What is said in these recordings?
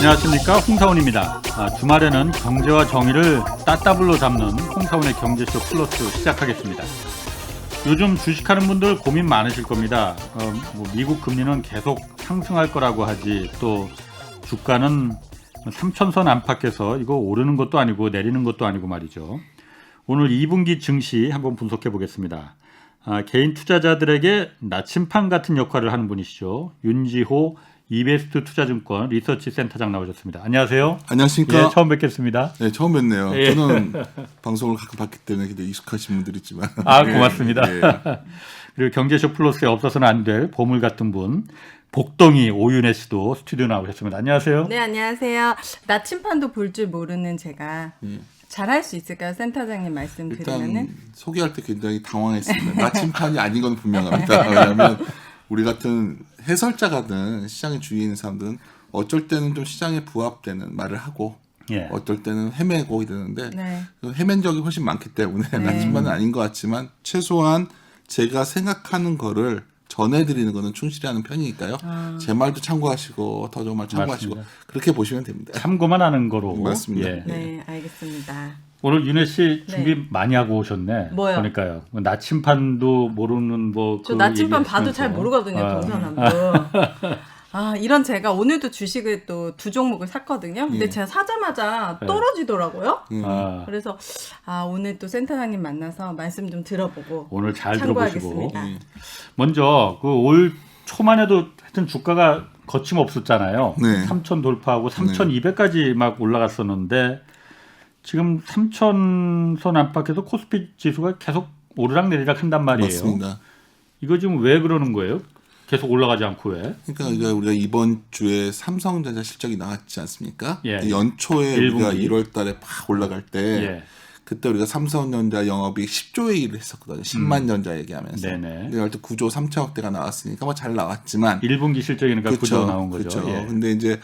안녕하십니까, 홍사원입니다. 주말에는 경제와 정의를 따따블로 잡는 홍사원의 경제쇼 플러스 시작하겠습니다. 요즘 주식하는 분들 고민 많으실 겁니다. 미국 금리는 계속 상승할 거라고 하지, 또 주가는 3,000선 안팎에서 이거 오르는 것도 아니고 내리는 것도 아니고 말이죠. 오늘 2분기 증시 한번 분석해 보겠습니다. 개인 투자자들에게 나침판 같은 역할을 하는 분이시죠. 윤지호 이베스트 투자증권 리서치 센터장 나오셨습니다. 안녕하세요. 안녕하십니까. 예, 처음 뵙겠습니다. 네, 처음 뵙네요. 예. 저는 방송을 가끔 봤기 때문에 굉장히 익숙하신 분들 있지만. 고맙습니다. 예. 그리고 경제쇼 플러스에 없어서는 안 될 보물 같은 분, 복덩이 오윤혜 씨도 스튜디오 나오셨습니다. 안녕하세요. 네, 안녕하세요. 나침판도 볼 줄 모르는 제가 잘할 수 있을까요? 센터장님 말씀 들으면은? 일단 소개할 때 굉장히 당황했습니다. 나침판이 아닌 건 분명합니다. 왜냐하면 우리 같은 해설자가든 시장에 주위에 있는 사람들은 어쩔 때는 좀 시장에 부합되는 말을 하고 어떨 때는 헤매고 이러는데 헤맨 적이 훨씬 많기 때문에 나침판은 아닌 것 같지만 최소한 제가 생각하는 거를 전해드리는 거는 충실히 하는 편이니까요. 제 말도 참고하시고 더 좋은 말 참고하시고 맞습니다. 그렇게 보시면 됩니다. 참고만 하는 거로. 맞습니다. 예. 네, 알겠습니다. 오늘 윤혜 씨 준비 많이 하고 오셨네. 뭐요? 그러니까요. 나침판도 모르는 저 나침판 봐도 잘 모르거든요. 동서남도. 이런 제가 오늘도 주식을 또 2종목을 샀거든요. 근데 제가 사자마자 떨어지더라고요. 그래서 오늘 또 센터장님 만나서 말씀 좀 들어보고 오늘 잘 참고하겠습니다. 들어보시고. 먼저 올 초만 해도 하여튼 주가가 거침없었잖아요. 3,000 돌파하고 3,200까지 막 올라갔었는데 지금 3,000선 안팎에서 코스피 지수가 계속 오르락내리락 한단 말이에요. 맞습니다. 이거 지금 왜 그러는 거예요? 계속 올라가지 않고 왜? 그러니까 우리가 이번 주에 삼성전자 실적이 나왔지 않습니까? 예. 연초에 1분기. 우리가 1월 달에 팍 올라갈 때 그때 우리가 삼성전자 영업이익 10조 회의를 했었거든요. 10만 전자 얘기하면서. 네네. 그때 9조 3천억대가 나왔으니까 뭐 잘 나왔지만 1분기 실적이니까 그저 나온 거죠. 그렇죠. 근데 이제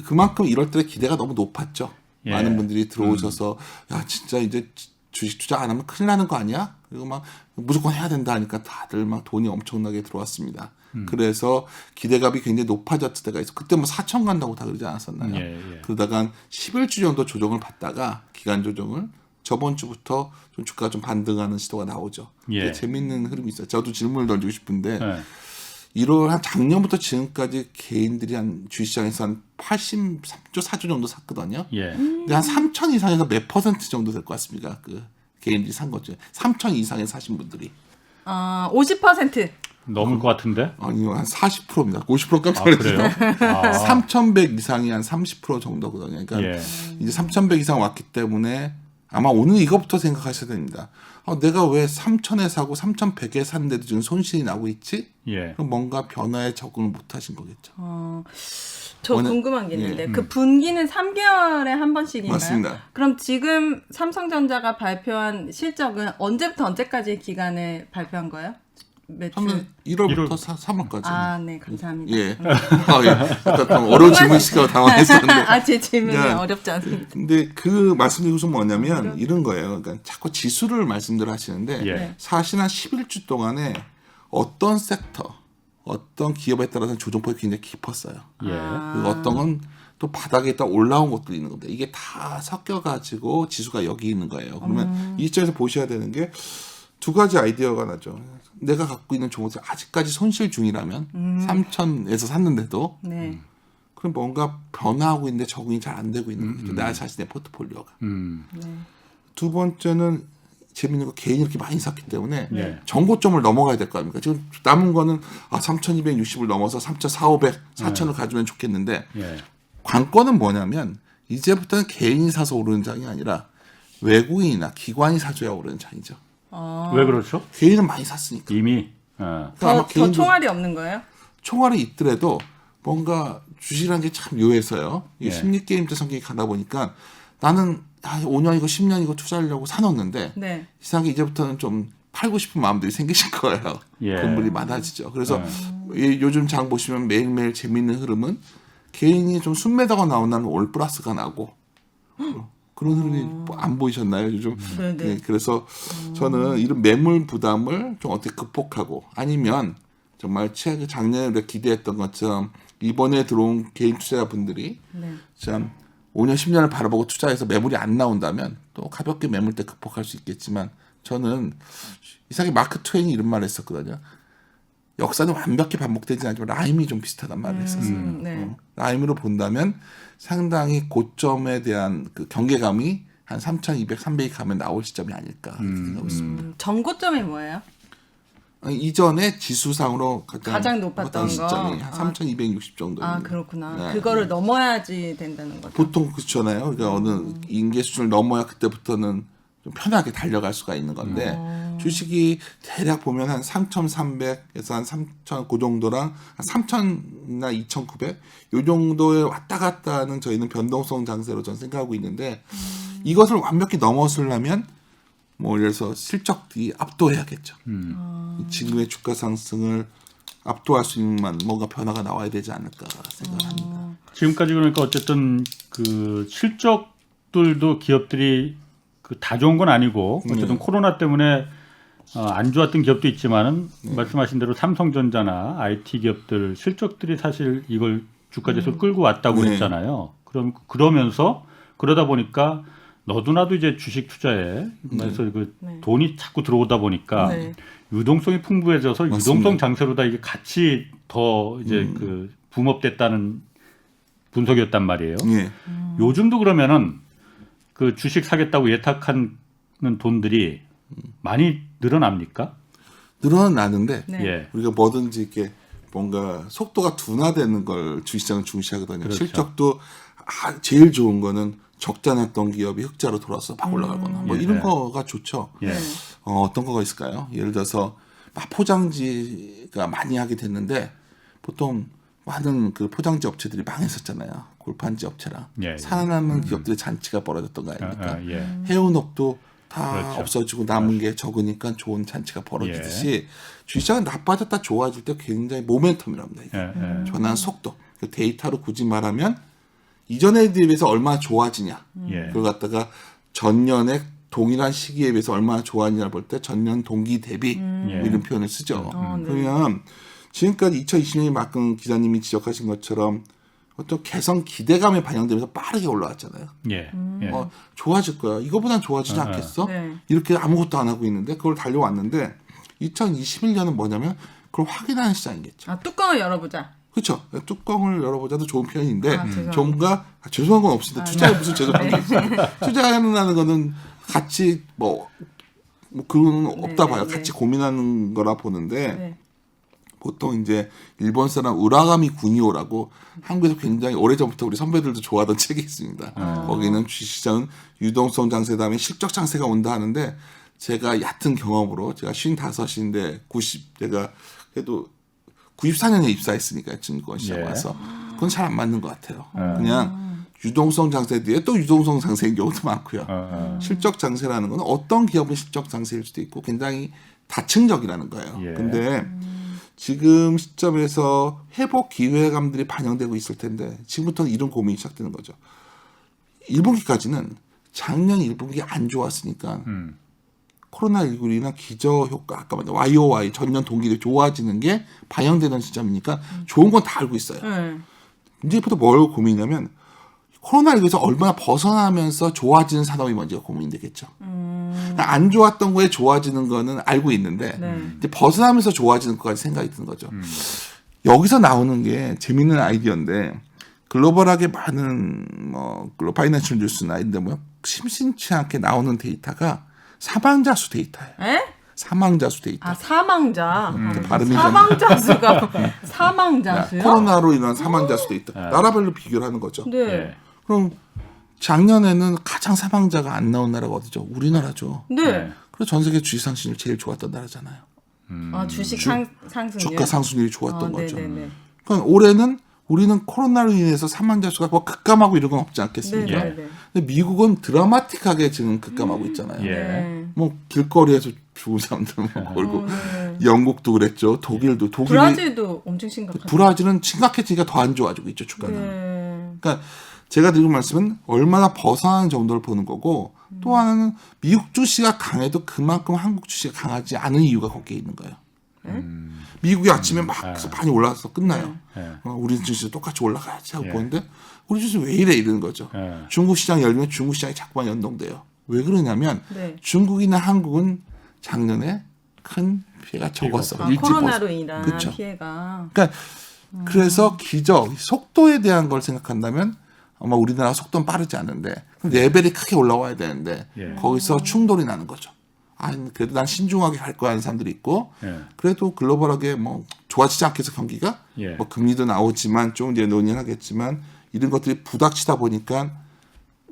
그만큼 1월 달에 기대가 너무 높았죠. 많은 분들이 들어오셔서 야 진짜 이제 주식 투자 안 하면 큰일 나는 거 아니야? 그리고 막 무조건 해야 된다 하니까 다들 막 돈이 엄청나게 들어왔습니다. 그래서 기대감이 굉장히 높아졌을 때가 있어. 그때 뭐 4천 간다고 다 그러지 않았었나요? 그러다가 한 11주 정도 조정을 받다가 기간 조정을 저번 주부터 좀 주가가 좀 반등하는 시도가 나오죠. 재밌는 흐름이 있어요. 저도 질문을 던지고 싶은데 1월 한 작년부터 지금까지 개인들이 한 주식시장에서 한 83조 4조 정도 샀거든요. 근데 한 3천 이상에서 몇 퍼센트 정도 될 것 같습니까? 그 개인들이 산 것 중에 3천 이상에 사신 분들이 50%. 넘을 것 같은데? 아니요, 한 40%입니다. 50% 깜짝 놀랐어요. 3,100 이상이 한 30% 정도거든요. 그러니까 이제 3,100 이상 왔기 때문에 아마 오늘 이것부터 생각하셔야 됩니다. 내가 왜 3,000에 사고 3,100에 샀는데도 지금 손실이 나고 있지? 그럼 뭔가 변화에 적응을 못 하신 거겠죠. 저 궁금한 게 있는데 그 분기는 3개월에 한 번씩인가요? 맞습니다. 그럼 지금 삼성전자가 발표한 실적은 언제부터 언제까지 기간에 발표한 거예요? 매출? 1월부터 3월까지. 네, 감사합니다. 약간 어려운 질문이시니까 당황했었는데. 제 질문이 어렵지 않습니다. 근데 그 말씀드리고 싶은 뭐냐면 이런 거예요. 그러니까 자꾸 지수를 말씀들 하시는데 사실 한 11주 동안에 어떤 섹터, 어떤 기업에 따라서 조정폭이 굉장히 깊었어요. 그리고 어떤 건 또 바닥에 있다 올라온 것도 있는 겁니다. 이게 다 섞여가지고 지수가 여기 있는 거예요. 그러면 이 시점에서 보셔야 되는 게 두 가지 아이디어가 나죠. 내가 갖고 있는 종목이 아직까지 손실 중이라면 3,000에서 샀는데도 그럼 뭔가 변화하고 있는데 적응이 잘 안 되고 있는 거죠. 나 자신의 포트폴리오가. 두 번째는 재밌는 거 개인이 이렇게 많이 샀기 때문에 정고점을 넘어가야 될 거 아닙니까? 지금 남은 거는 3,260을 넘어서 3,400, 4,000을 가지면 좋겠는데 관건은 뭐냐면 이제부터는 개인이 사서 오르는 장이 아니라 외국인이나 기관이 사줘야 오르는 장이죠. 왜 그렇죠? 개인은 많이 샀으니까. 이미. 더 총알이 없는 거예요? 총알이 있더라도 뭔가 주식이라는 게 참 묘해서요. 심리 게임제 성격이 가다 보니까 나는 5년이고 10년이고 투자하려고 사놓는데 이상하게 이제부터는 좀 팔고 싶은 마음들이 생기실 거예요. 그런 분이 많아지죠. 그래서 요즘 장 보시면 매일매일 재밌는 흐름은 개인이 좀 순매도가 나온다면 올 플러스가 나고 그런 흐름이 안 보이셨나요? 요즘. 그래서 저는 이런 매물 부담을 좀 어떻게 극복하고 아니면 정말 작년에 우리가 기대했던 것처럼 이번에 들어온 개인 투자자분들이 참 5년, 10년을 바라보고 투자해서 매물이 안 나온다면 또 가볍게 매물대 극복할 수 있겠지만 저는 이상하게 마크 트웨인이 이런 말을 했었거든요. 역사는 완벽히 반복되지 않지만 라임이 좀 비슷하단 말을 했었어요. 라임으로 본다면 상당히 고점에 대한 그 경계감이 한 3,200, 300이 가면 나올 시점이 아닐까 생각하고 있습니다. 전고점이 뭐예요? 아니, 이전에 지수상으로 가장 높았던 시점이 거. 한 3,260 정도. 아 그렇구나. 네. 그거를 넘어야지 된다는 거죠. 보통 그렇잖아요. 그러니까 어느 인계 수준을 넘어야 그때부터는 좀 편하게 달려갈 수가 있는 건데 주식이 대략 보면 한 3,300에서 한 3,000 그 정도랑 한 3,000이나 2,900 요 정도에 왔다 갔다 하는 저희는 변동성 장세로 저는 생각하고 있는데 이것을 완벽히 넘어서려면 뭐 예를 들어서 실적이 압도해야겠죠. 지금의 주가 상승을 압도할 수 있는 뭔가 변화가 나와야 되지 않을까 생각합니다. 지금까지 그러니까 어쨌든 그 실적들도 기업들이 그 다 좋은 건 아니고 어쨌든 코로나 때문에 안 좋았던 기업도 있지만은 말씀하신 대로 삼성전자나 IT 기업들 실적들이 사실 이걸 주가 지수를 끌고 왔다고 했잖아요. 그러면서 그러다 보니까 너도 나도 이제 주식 투자에 그래서 그 돈이 자꾸 들어오다 보니까 유동성이 풍부해져서 맞습니다. 유동성 장세로다 이게 같이 더 이제 그 붐업됐다는 분석이었단 말이에요. 요즘도 그러면은 그 주식 사겠다고 예탁하는 돈들이 많이 늘어납니까? 늘어나는데 예. 우리가 뭐든지 이렇게 뭔가 속도가 둔화되는 걸 주시장은 중시하거든요. 그렇죠. 실적도 제일 좋은 거는 적자 났던 기업이 흑자로 돌아서 막 올라가거나 뭐 이런 거가 좋죠. 예. 어떤 거가 있을까요? 예를 들어서 포장지가 많이 하게 됐는데 보통 많은 그 포장지 업체들이 망했었잖아요. 골판지 업체랑 살아남은 기업들의 잔치가 벌어졌던 거 아닙니까? 해운업도 다 없어지고 남은 게 적으니까 좋은 잔치가 벌어지듯이 주식시장은 나빠졌다 좋아질 때 굉장히 모멘텀이랍니다. 이게. 전환 속도. 데이터로 굳이 말하면 이전에 비해서 얼마나 좋아지냐. 그걸 갖다가 전년에 동일한 시기에 비해서 얼마나 좋아지냐를 볼 때 전년 동기 대비 이런 표현을 쓰죠. 그러면 지금까지 2020년이 막은 기자님이 지적하신 것처럼 어떤 개선 기대감에 반영되면서 빠르게 올라왔잖아요. 좋아질 거야. 이거보단 좋아지지 않겠어? 이렇게 아무것도 안 하고 있는데 그걸 달려왔는데 2021년은 뭐냐면 그걸 확인하는 시장이겠죠. 뚜껑을 열어보자. 그렇죠. 뚜껑을 열어보자도 좋은 표현인데 전문가 죄송한 건 없습니다. 투자에 무슨 죄송한 게 있어요. 투자하는 거는 같이 뭐 그건 없다 봐요. 같이 고민하는 거라 보는데 보통 이제 일본 사람 우라가미 구니오라고 한국에서 굉장히 오래전부터 우리 선배들도 좋아하던 책이 있습니다. 거기는 주식시장은 유동성 장세 다음에 실적 장세가 온다 하는데 제가 얕은 경험으로 제가 55인데 제가 그래도 94년에 입사했으니까 증권 시장 와서 그건 잘 안 맞는 것 같아요. 그냥 유동성 장세 뒤에 또 유동성 장세인 경우도 많고요. 실적 장세라는 건 어떤 기업은 실적 장세일 수도 있고 굉장히 다층적이라는 거예요. 근데 지금 시점에서 회복 기회감들이 반영되고 있을 텐데 지금부터는 이런 고민이 시작되는 거죠. 1분기까지는 작년 1분기 안 좋았으니까 코로나19나 기저효과 아까 말한 YOY 전년 동기를 좋아지는 게 반영되는 시점이니까 좋은 건 다 알고 있어요. 이제부터 뭘 고민이냐면 코로나19에서 얼마나 벗어나면서 좋아지는 산업이 먼저 고민되겠죠. 안 좋았던 거에 좋아지는 거는 알고 있는데 이제 벗어나면서 좋아지는 것까지 생각이 드는 거죠. 여기서 나오는 게 재밌는 아이디어인데 글로벌하게 많은 글로벌 파이낸셜 뉴스나 이런 데 보면 심심치 않게 나오는 데이터가 사망자 수 데이터예요. 사망자 수 데이터. 아 사망자. 발음이 사망자 수가 사망자 수요? 코로나로 인한 사망자 수 데이터. 나라별로 비교를 하는 거죠. 그럼 작년에는 가장 사망자가 안 나온 나라가 어디죠? 우리나라죠. 그래서 전 세계 주식 상승률 제일 좋았던 나라잖아요. 주식 상승률. 주가 상승률이 좋았던 거죠. 그러니까 올해는 우리는 코로나로 인해서 사망자 수가 뭐 급감하고 이런 건 없지 않겠습니까? 근데 미국은 드라마틱하게 지금 급감하고 있잖아요. 뭐 길거리에서 죽은 사람들 보고 영국도 그랬죠. 독일도 브라질도 엄청 심각하죠. 브라질은 심각해지니까 더 안 좋아지고 있죠 주가는. 그러니까 제가 드리는 말씀은 얼마나 벗어나는 정도를 보는 거고 또 하나는 미국 주식이 강해도 그만큼 한국 주식이 강하지 않은 이유가 거기에 있는 거예요. 미국이 아침에 막 많이 올라가서 끝나요. 네. 우리 주식 똑같이 올라가야지 하고 보는데 우리 주식 왜 이래 이러는 거죠. 중국 시장 열리면 중국 시장이 자꾸만 연동돼요. 왜 그러냐면 중국이나 한국은 작년에 큰 피해가 적었어. 일찍 코로나로 인한 그쵸? 피해가. 그러니까 그래서 기적 속도에 대한 걸 생각한다면 아마 우리나라 속도는 빠르지 않은데 레벨이 크게 올라와야 되는데 거기서 충돌이 나는 거죠. 그래도 난 신중하게 갈 거야 하는 사람들이 있고 그래도 글로벌하게 뭐 좋아지지 않겠어 경기가 뭐 금리도 나오지만 좀 이제 논의하겠지만 이런 것들이 부닥치다 보니까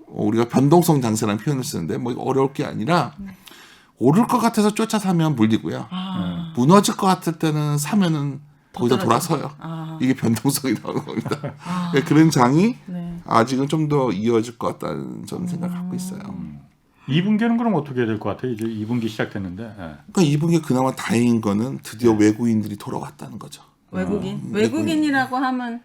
우리가 변동성 장세라는 표현을 쓰는데 뭐 어려울 게 아니라 오를 것 같아서 쫓아 사면 물리고요. 무너질 것 같을 때는 사면은 거기다 돌아서요. 이게 변동성이 나오는 겁니다. 그런 장이 아직은 좀 더 이어질 것 같다는 저는 생각을 갖고 있어요. 2분기는 그럼 어떻게 될 것 같아요? 이제 2분기 시작됐는데. 그러니까 2분기 그나마 다행인 거는 드디어 외국인들이 돌아왔다는 거죠. 외국인이라고 하면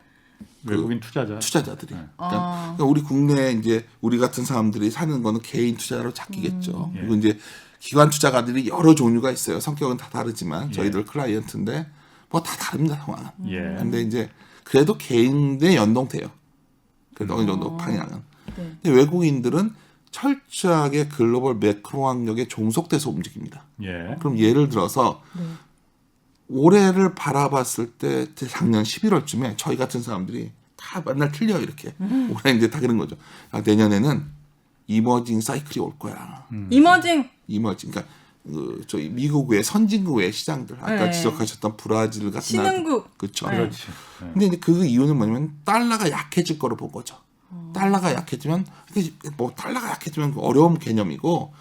외국인 투자자들이. 그러니까 우리 국내 이제 우리 같은 사람들이 사는 거는 개인 투자로 잡히겠죠. 그리고 이제 기관 투자가들이 여러 종류가 있어요. 성격은 다 다르지만 저희들 클라이언트인데 뭐 다 다릅니다 상황은. 근데 이제 그래도 개인에 연동돼요. 그래도 어느 정도 방향은. 근데 외국인들은 철저하게 글로벌 매크로 환경에 종속돼서 움직입니다. 그럼 예를 들어서 올해를 바라봤을 때 작년 11월쯤에 저희 같은 사람들이 다 맨날 틀려 이렇게 올해 이제 다 그런 거죠. 내년에는 이머징 사이클이 올 거야. 이머징. 그러니까 저희 미국 외 선진국 외 시장들 아까 지적하셨던 브라질 같은 신흥국. 그렇죠. 그렇지. 근데 이제 그 이유는 뭐냐면 달러가 약해질 거로 본 거죠. 달러가 약해지면 뭐 달러가 약해지면 어려운 개념이고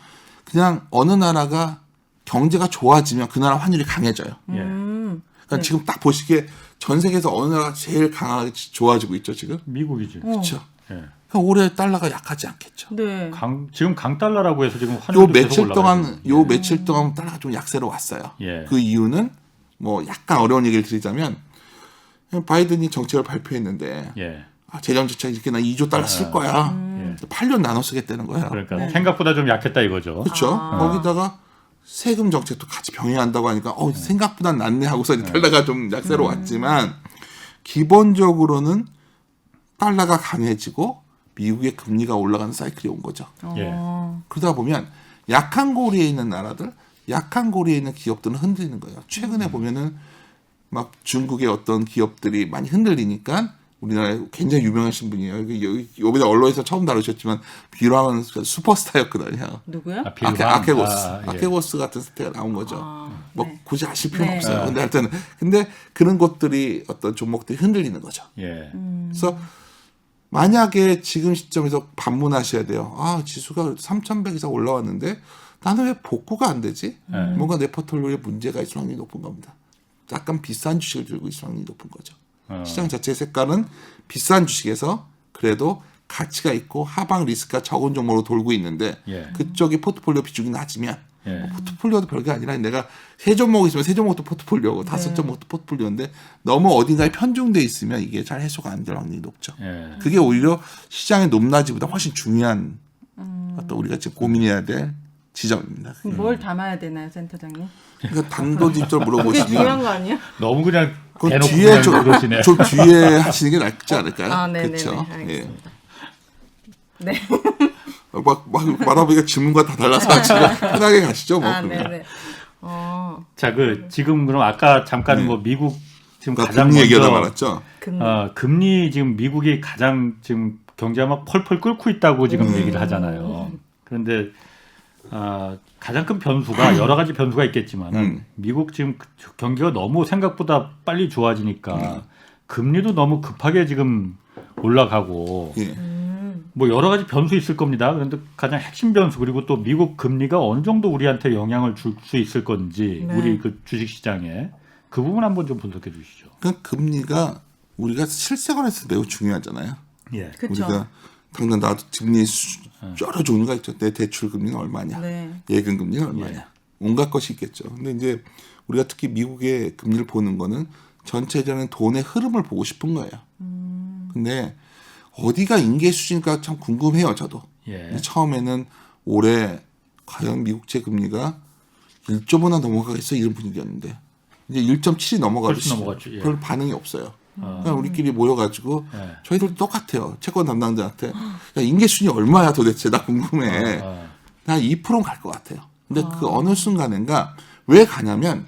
그냥 어느 나라가 경제가 좋아지면 그 나라 환율이 강해져요. 그러니까 지금 딱 보시기에 전 세계에서 어느 나라가 제일 강하게 좋아지고 있죠 지금? 미국이지. 그렇죠. 그러니까 올해 달러가 약하지 않겠죠. 지금 강달러라고 해서 지금 환율도 계속 올라가요. 요 며칠 동안 달러가 좀 약세로 왔어요. 그 이유는 뭐 약간 어려운 얘기를 드리자면 바이든이 정책을 발표했는데 재정 정책 이렇게 나 2조 달러 쓸 거야. 8년 나눠 쓰겠다는 거야. 그러니까 생각보다 좀 약했다 이거죠. 그렇죠. 거기다가 세금 정책도 같이 병행한다고 하니까 생각보다 낫네 하고서 달러가 좀 약세로 왔지만 기본적으로는 달러가 강해지고 미국의 금리가 올라가는 사이클이 온 거죠. 그러다 보면 약한 고리에 있는 나라들, 약한 고리에 있는 기업들은 흔들리는 거예요. 최근에 보면은 막 중국의 어떤 기업들이 많이 흔들리니까 우리나라에 굉장히 유명하신 분이에요. 이번에 언론에서 처음 다루셨지만 비라는 슈퍼스타였거든요. 누구요? 아케고스. 아케고스 같은 스타가 나온 거죠. 굳이 아실 필요는 없어요. 근데 하여튼 근데 그런 것들이 어떤 종목들이 흔들리는 거죠. 그래서 만약에 지금 시점에서 반문하셔야 돼요. 지수가 3,100 이상 올라왔는데 나는 왜 복구가 안 되지? 뭔가 내 포트폴리오에 문제가 있을 확률이 높은 겁니다. 약간 비싼 주식을 들고 있을 확률이 높은 거죠. 시장 자체의 색깔은 비싼 주식에서 그래도 가치가 있고 하방 리스크가 적은 종목으로 돌고 있는데 그쪽이 포트폴리오 비중이 낮으면 포트폴리오도 별게 아니라 내가 세 종목 있으면 세 종목도 포트폴리오고 다섯 종목도 포트폴리오인데 너무 어딘가에 편중돼 있으면 이게 잘 해소가 안 될 확률이 높죠. 그게 오히려 시장의 높낮이보다 훨씬 중요한 어떤 우리가 지금 고민해야 될 지점입니다. 뭘 담아야 되나요, 센터장님? 그러니까 단도직입적으로 물어보시면 그게 중요한 거 아니에요? 너무 그냥 그 대놓고 뒤에 그냥 그러시네. 좀 뒤에 하시는 게 낫지 않을까요? 그렇죠. 알겠습니다. 네. 막 말아보니까 질문과 다 달라서 지금 편하게 가시죠. 뭐. 네네. 자, 지금 그럼 아까 잠깐 뭐 미국 지금 그러니까 가장 금리 얘기하다 먼저 말았죠. 금리 지금 미국이 가장 지금 경제가 막 펄펄 끓고 있다고 지금 얘기를 하잖아요. 그런데 가장 큰 변수가 여러 가지 변수가 있겠지만 미국 지금 경기가 너무 생각보다 빨리 좋아지니까 금리도 너무 급하게 지금 올라가고 뭐 여러 가지 변수 있을 겁니다. 그런데 가장 핵심 변수 그리고 또 미국 금리가 어느 정도 우리한테 영향을 줄 수 있을 건지 우리 그 주식 시장에 그 부분 한번 좀 분석해 주시죠. 그러니까 금리가 우리가 실생활에서 매우 중요하잖아요. 그렇죠. 우리가 당장 나도 금리 여러 종류가 있죠. 내 대출 금리는 얼마냐, 예금 금리는 얼마냐, 온갖 것이 있겠죠. 근데 이제 우리가 특히 미국의 금리를 보는 거는 전체적인 돈의 흐름을 보고 싶은 거예요. 근데 어디가 인계 수준일까 참 궁금해요, 저도. 처음에는 올해 과연 미국채 금리가 1조보다 넘어가겠어 이런 분위기였는데 이제 1.7이 넘어가도 훨씬 넘어갔죠. 예. 별 반응이 없어요. 그냥 우리끼리 모여가지고 저희들도 똑같아요. 채권 담당자한테 야, 인계순위 얼마야 도대체 나 궁금해. 나 2%는 갈 것 같아요. 근데 그 어느 순간인가 왜 가냐면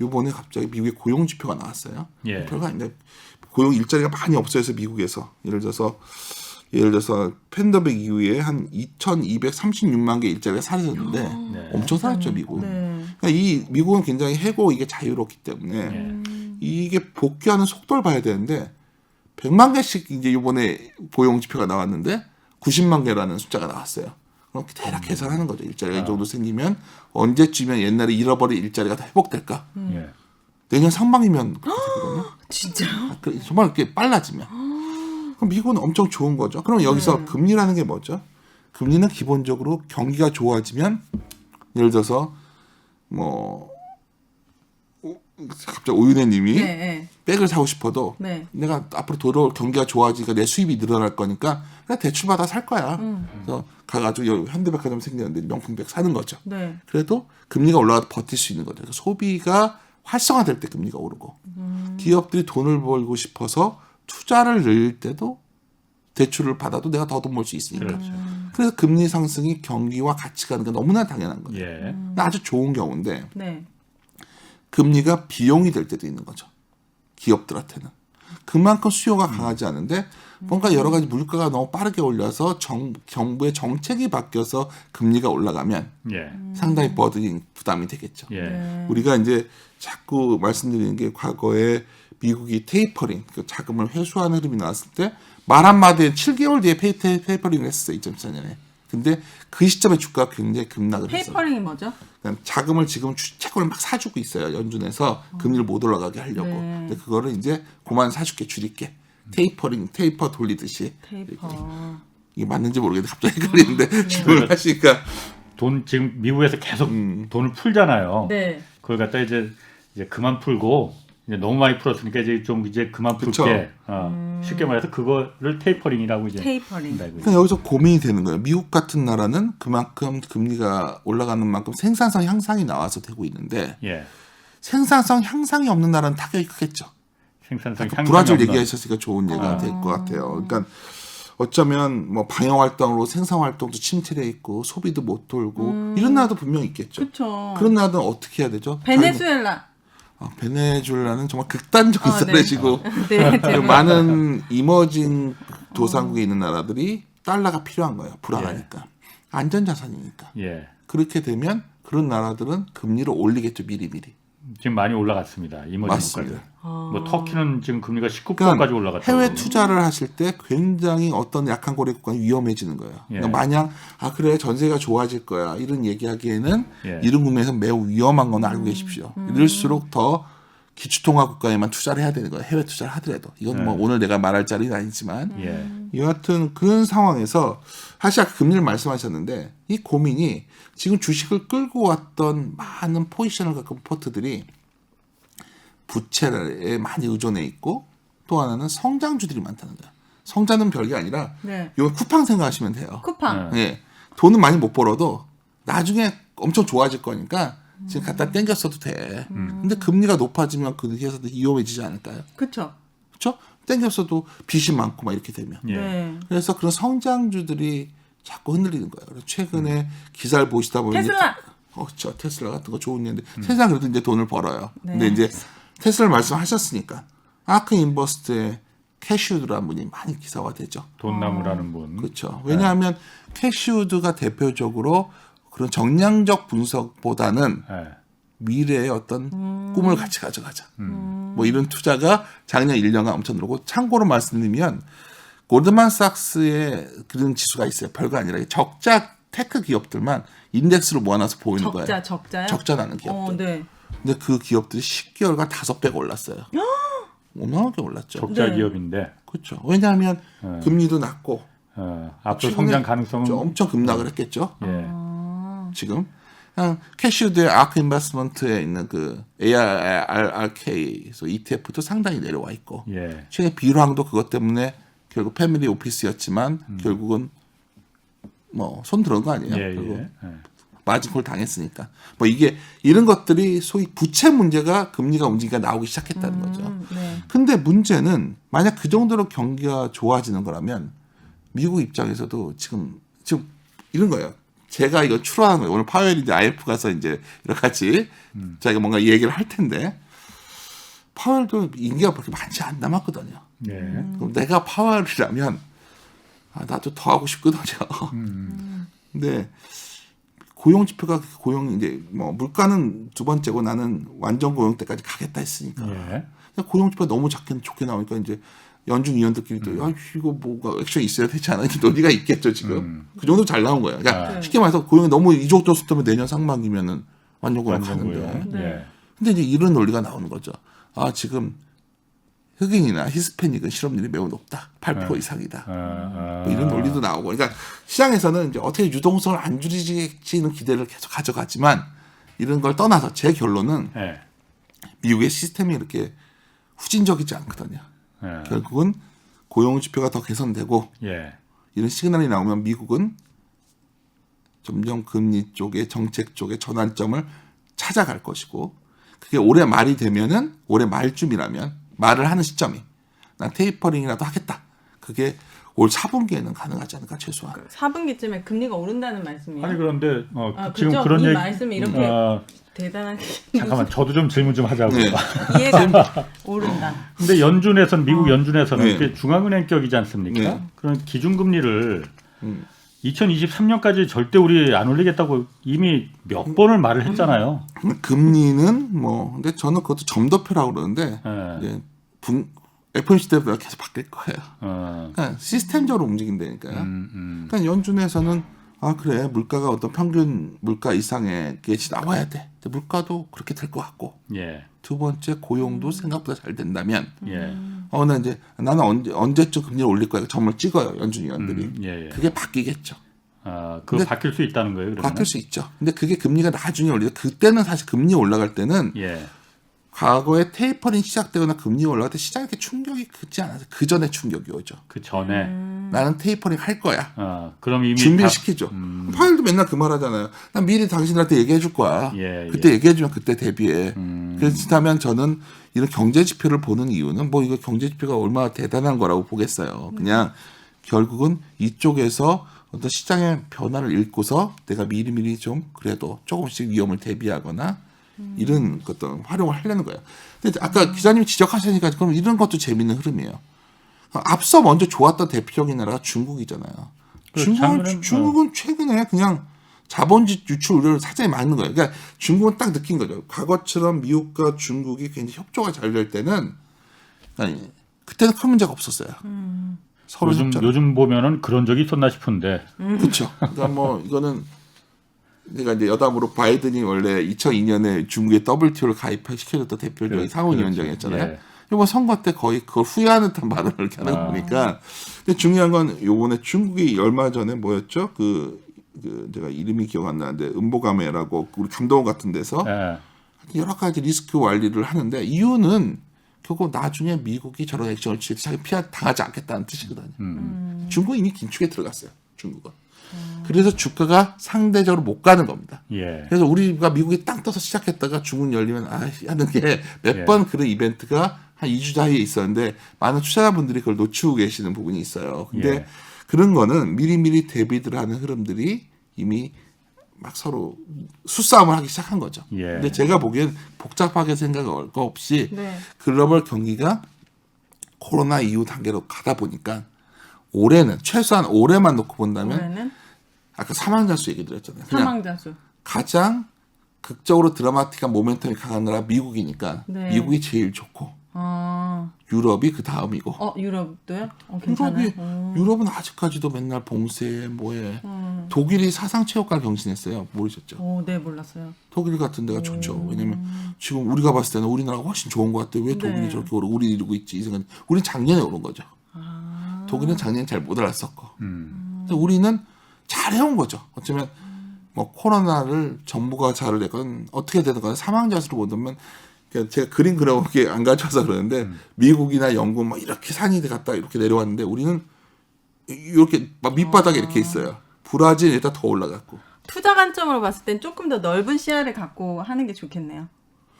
요번에 갑자기 미국의 고용 지표가 나왔어요. 예. 별거 아닌데 고용 일자리가 많이 없어져서 미국에서 예를 들어서 팬데믹 이후에 한 2,236만 개 일자리가 사라졌는데 엄청 사라졌죠 미국. 그러니까 이 미국은 굉장히 해고 이게 자유롭기 때문에 이게 복귀하는 속도를 봐야 되는데 100만 개씩 이제 이번에 고용 지표가 나왔는데 90만 개라는 숫자가 나왔어요. 그럼 대략 계산하는 거죠. 일자리가 이 정도 생기면 언제쯤이면 옛날에 잃어버린 일자리가 다 회복될까? 내년 상반기면 그렇게 되거든요. 진짜요? 정말 이렇게 빨라지면. 그럼 미국은 엄청 좋은 거죠. 그럼 여기서 금리라는 게 뭐죠? 금리는 기본적으로 경기가 좋아지면 예를 들어서 뭐 갑자기 오윤혜님이 백을 사고 싶어도 내가 앞으로 돌아올 경기가 좋아지니까 내 수입이 늘어날 거니까 그냥 대출 받아 살 거야. 그래서 가가지고 현대백화점 생겼는데 명품백 사는 거죠. 그래도 금리가 올라가도 버틸 수 있는 거죠. 그래서 소비가 활성화될 때 금리가 오르고 기업들이 돈을 벌고 싶어서 투자를 늘릴 때도 대출을 받아도 내가 더 돈 벌 수 있으니까. 그렇죠. 그래서 금리 상승이 경기와 같이 가는 게 너무나 당연한 거예요. 아주 좋은 경우인데 금리가 비용이 될 때도 있는 거죠. 기업들한테는. 그만큼 수요가 강하지 않은데 뭔가 여러 가지 물가가 너무 빠르게 올려서 정부의 정책이 바뀌어서 금리가 올라가면 상당히 부담이 되겠죠. 우리가 이제 자꾸 말씀드리는 게 과거에 미국이 테이퍼링, 그 자금을 회수하는 흐름이 나왔을 때 말 한마디에 7개월 뒤에 테이퍼링을 했었어요. 2014년에. 근데 그 시점에 주가가 굉장히 급락을 했어요. 테이퍼링이 뭐죠? 그러니까 자금을 지금 채권을 막 사주고 있어요. 연준에서 금리를 못 올라가게 하려고. 근데 그거를 이제 그만 사줄게 줄일게. 테이퍼 돌리듯이. 이게 맞는지 모르겠는데 갑자기 헷갈리는데 질문을 하시니까 돈 지금 미국에서 계속 돈을 풀잖아요. 그걸 갖다 이제 그만 풀고 이제 너무 많이 풀었으니까 이제 그만 풀게. 쉽게 말해서 그거를 테이퍼링이라고 이제. 테이퍼링. 그러니까 여기서 고민이 되는 거예요. 미국 같은 나라는 그만큼 금리가 올라가는 만큼 생산성 향상이 나와서 되고 있는데 생산성 향상이 없는 나라는 타격이 크겠죠. 생산성 향상이 브라질 얘기하셨으니까 좋은 예가 될 것 같아요. 그러니까 어쩌면 뭐 방역 활동으로 생산 활동도 침체돼 있고 소비도 못 돌고 이런 나라도 분명히 있겠죠. 그쵸. 그런 나라들은 어떻게 해야 되죠? 베네수엘라. 베네수엘라는 정말 극단적인 사례시고 많은 이머징 도상국에 있는 나라들이 달러가 필요한 거예요. 불안하니까. 안전자산이니까. 그렇게 되면 그런 나라들은 금리를 올리겠죠. 미리미리. 지금 많이 올라갔습니다. 이머징 국가들. 뭐 터키는 지금 금리가 19%까지 올라갔다. 해외 투자를 하실 때 굉장히 어떤 약한 고래 국가는 위험해지는 거예요. 그러니까 마냥 그래 전세가 좋아질 거야 이런 얘기하기에는 이런 국면에서 매우 위험한 건 알고 계십시오. 이럴수록 더 기축통화 국가에만 투자를 해야 되는 거예요. 해외 투자를 하더라도. 이건 뭐 오늘 내가 말할 자리는 아니지만 여하튼 그런 상황에서 사실 아까 금리를 말씀하셨는데 이 고민이 지금 주식을 끌고 왔던 많은 포지션을 갖고 포트들이 부채에 많이 의존해 있고 또 하나는 성장주들이 많다는 거예요. 성장은 별게 아니라 이거 쿠팡 생각하시면 돼요. 쿠팡. 돈은 많이 못 벌어도 나중에 엄청 좋아질 거니까 지금 갖다 땡겼어도 돼. 근데 금리가 높아지면 그 회사도 위험해지지 않을까요? 그렇죠. 그렇죠? 땡겼어도 빚이 많고 막 이렇게 되면. 그래서 그런 성장주들이 자꾸 흔들리는 거예요. 그래서 최근에 기사를 보시다 보면 테슬라. 그렇죠. 테슬라 같은 거 좋은 예인데 테슬라 그래도 이제 돈을 벌어요. 근데 이제 테슬라 말씀하셨으니까 아크 인버스트의 캐시우드라는 분이 많이 기사화되죠. 돈나무라는 분. 그렇죠. 왜냐하면 캐시우드가 대표적으로 그런 정량적 분석보다는 미래의 어떤 꿈을 같이 가져가자. 뭐 이런 투자가 작년 1년간 엄청 늘고 참고로 말씀드리면 골드만삭스의 그런 지수가 있어요. 별거 아니라 적자 테크 기업들만 인덱스로 모아놔서 보이는 거예요. 적자요? 적자 나는 기업들. 근데 그 기업들이 10개월간 5배가 올랐어요. 어마어마하게 올랐죠. 적자 기업인데. 그렇죠. 왜냐하면 금리도 낮고 앞으로 성장 가능성은 엄청 급락을 했겠죠. 지금 캐시우드의 아크 인베스트먼트에 있는 그 ARRK 그래서 ETF도 상당히 내려와 있고 최근에 비료항도 그것 때문에 결국 패밀리 오피스였지만 결국은 뭐 손 들은 거 아니에요. 그리고 마진콜 당했으니까. 뭐 이게 이런 것들이 소위 부채 문제가 금리가 움직이니까 나오기 시작했다는 거죠. 네. 근데 문제는 만약 그 정도로 경기가 좋아지는 거라면 미국 입장에서도 지금 이런 거예요. 제가 이거 추론하는 거예요. 오늘 파웰이 이제 IF 가서 이제 여러 가지 자기가 뭔가 얘기를 할 텐데 파웰도 임기가 그렇게 많지 안 남았거든요. 그럼 내가 파웰이라면 나도 더 하고 싶거든요. 근데 고용 지표가 이제 뭐 물가는 두 번째고 나는 완전 고용 때까지 가겠다 했으니까 고용 지표가 너무 좋게 나오니까 이제 연준 위원들끼리도 이거 뭐가 액션이 있어야 되지 않아? 이렇게 논의가 있겠죠 지금. 그 정도 잘 나온 거예요. 그러니까 쉽게 말해서 고용이 너무 이 정도 수준이면 내년 상반기면은 완전 고용 가는데. 근데 이제 이런 논리가 나오는 거죠. 지금 흑인이나 히스패닉은 실업률이 매우 높다. 8% 이상이다. 뭐 이런 논리도 나오고. 그러니까 시장에서는 이제 어떻게 유동성을 안 줄이지는 기대를 계속 가져갔지만 이런 걸 떠나서 제 결론은 미국의 시스템이 이렇게 후진적이지 않거든요. 결국은 고용 지표가 더 개선되고 이런 시그널이 나오면 미국은 점점 금리 쪽에 정책 쪽에 전환점을 찾아갈 것이고 그게 올해 말이 되면은 올해 말쯤이라면 말을 하는 시점이 난 테이퍼링이라도 하겠다. 그게 올 4분기에는 가능하지 않을까 최소한. 4분기쯤에 금리가 오른다는 말씀이에요? 아니 그런데 지금 그렇죠? 그런 이 얘기 말씀이 이렇게 대단한 잠깐만 저도 좀 질문 좀 하자고요. 이해가 오른다. 근데 연준에서는 미국 연준에서는 이게 중앙은행격이지 않습니까? 그런 기준금리를 2023년까지 절대 우리 안 올리겠다고 이미 몇 번을 말을 했잖아요. 금리는 뭐 근데 저는 그것도 점도표라고 그러는데 이제 FOMC 때보다 계속 바뀔 거예요. 그러니까 시스템적으로 움직인다니까요. 그러니까 연준에서는 그래 물가가 어떤 평균 물가 이상의 게 나와야 돼. 물가도 그렇게 될 것 같고. 두 번째 고용도 생각보다 잘 된다면. 나 이제 나는 언제쯤 금리를 올릴 거야. 점을 찍어요 연준 위원들이. 그게 바뀌겠죠. 그거 바뀔 수 있다는 거예요. 그러면? 바뀔 수 있죠. 근데 그게 금리가 나중에 올리죠. 그때는 사실 금리 올라갈 때는 과거에 테이퍼링 시작되거나 금리 올라갈 때 시장에 이렇게 충격이 크지 않아서 그 전에 충격이 오죠. 그 전에 나는 테이퍼링 할 거야. 그럼 이미 준비를 시키죠. 파일도 맨날 그 말 하잖아요. 난 미리 당신들한테 얘기해 줄 거야. 그때 얘기해 주면 그때 대비해. 그렇다면 저는 이런 경제 지표를 보는 이유는 뭐 이거 경제 지표가 얼마나 대단한 거라고 보겠어요. 그냥 결국은 이쪽에서 어떤 시장의 변화를 읽고서 내가 미리미리 좀 그래도 조금씩 위험을 대비하거나 이런 것도 활용을 하려는 거예요. 근데 아까 기자님이 지적하시니까 그럼 이런 것도 재밌는 흐름이에요. 앞서 먼저 좋았던 대표적인 나라가 중국이잖아요. 중국은 최근에 그냥 자본주의 유출 우려를 사전에 막는 거예요. 그러니까 중국은 딱 느낀 거죠. 과거처럼 미국과 중국이 굉장히 협조가 잘 될 때는 그때는 큰 문제가 없었어요. 서로 요즘 보면은 그런 적이 있었나 싶은데. 그렇죠. 그러니까 뭐 이거는 내가 이제 여담으로 바이든이 원래 2002년에 중국의 WTO를 가입시켜줬던 대표적인 상원위원장이었잖아요. 이번 선거 때 거의 그걸 후회하는 듯한 발언을 이렇게 하는 거 보니까. 근데 중요한 건 요번에 중국이 얼마 전에 뭐였죠? 제가 이름이 기억 안 나는데 음보가메라고 우리 감독원 같은 데서 여러 가지 리스크 관리를 하는데 이유는 결국 나중에 미국이 저런 액션을 취해서 자기 당하지 않겠다는 뜻이거든요. 중국은 이미 긴축에 들어갔어요. 중국은. 그래서 주가가 상대적으로 못 가는 겁니다. 그래서 우리가 미국이 땅 떠서 시작했다가 중국 열리면 하는 게 몇 번 그런 이벤트가 한 2주 사이에 있었는데 많은 투자자분들이 그걸 놓치고 계시는 부분이 있어요. 근데 그런 거는 미리미리 대비들 하는 흐름들이 이미 막 서로 수싸움을 하기 시작한 거죠. 근데 제가 보기엔 복잡하게 생각할 거 없이 글로벌 경기가 코로나 이후 단계로 가다 보니까 올해는 최소한 올해만 놓고 본다면 올해는? 아까 사망자 수 얘기 드렸잖아요. 사망자 수. 가장 극적으로 드라마틱한 모멘텀이 강한 나라 미국이니까 미국이 제일 좋고 유럽이 그 다음이고. 유럽도요? 괜찮아요. 유럽은 아직까지도 맨날 봉쇄 뭐에 독일이 사상 최고가 경신했어요. 모르셨죠? 네, 몰랐어요. 독일 같은 데가 좋죠. 왜냐면 지금 우리가 봤을 때는 우리나라가 훨씬 좋은 것 같아요. 왜 독일이 저렇게 오르고 우리 이러고 있지? 이 생각. 우리는 작년에 오른 거죠. 독일은 작년에 잘 못 알았었고. 우리는 잘해온 거죠. 어쩌면 뭐 코로나를 정부가 잘 내건 어떻게 되든 간에 사망자 수를 보면 제가 그림 그려보기 안 가져와서 그러는데 미국이나 영국 막 이렇게 산이 갔다 이렇게 내려왔는데 우리는 이렇게 막 밑바닥에 이렇게 있어요. 브라질 일단 더 올라갔고. 투자 관점으로 봤을 땐 조금 더 넓은 시야를 갖고 하는 게 좋겠네요.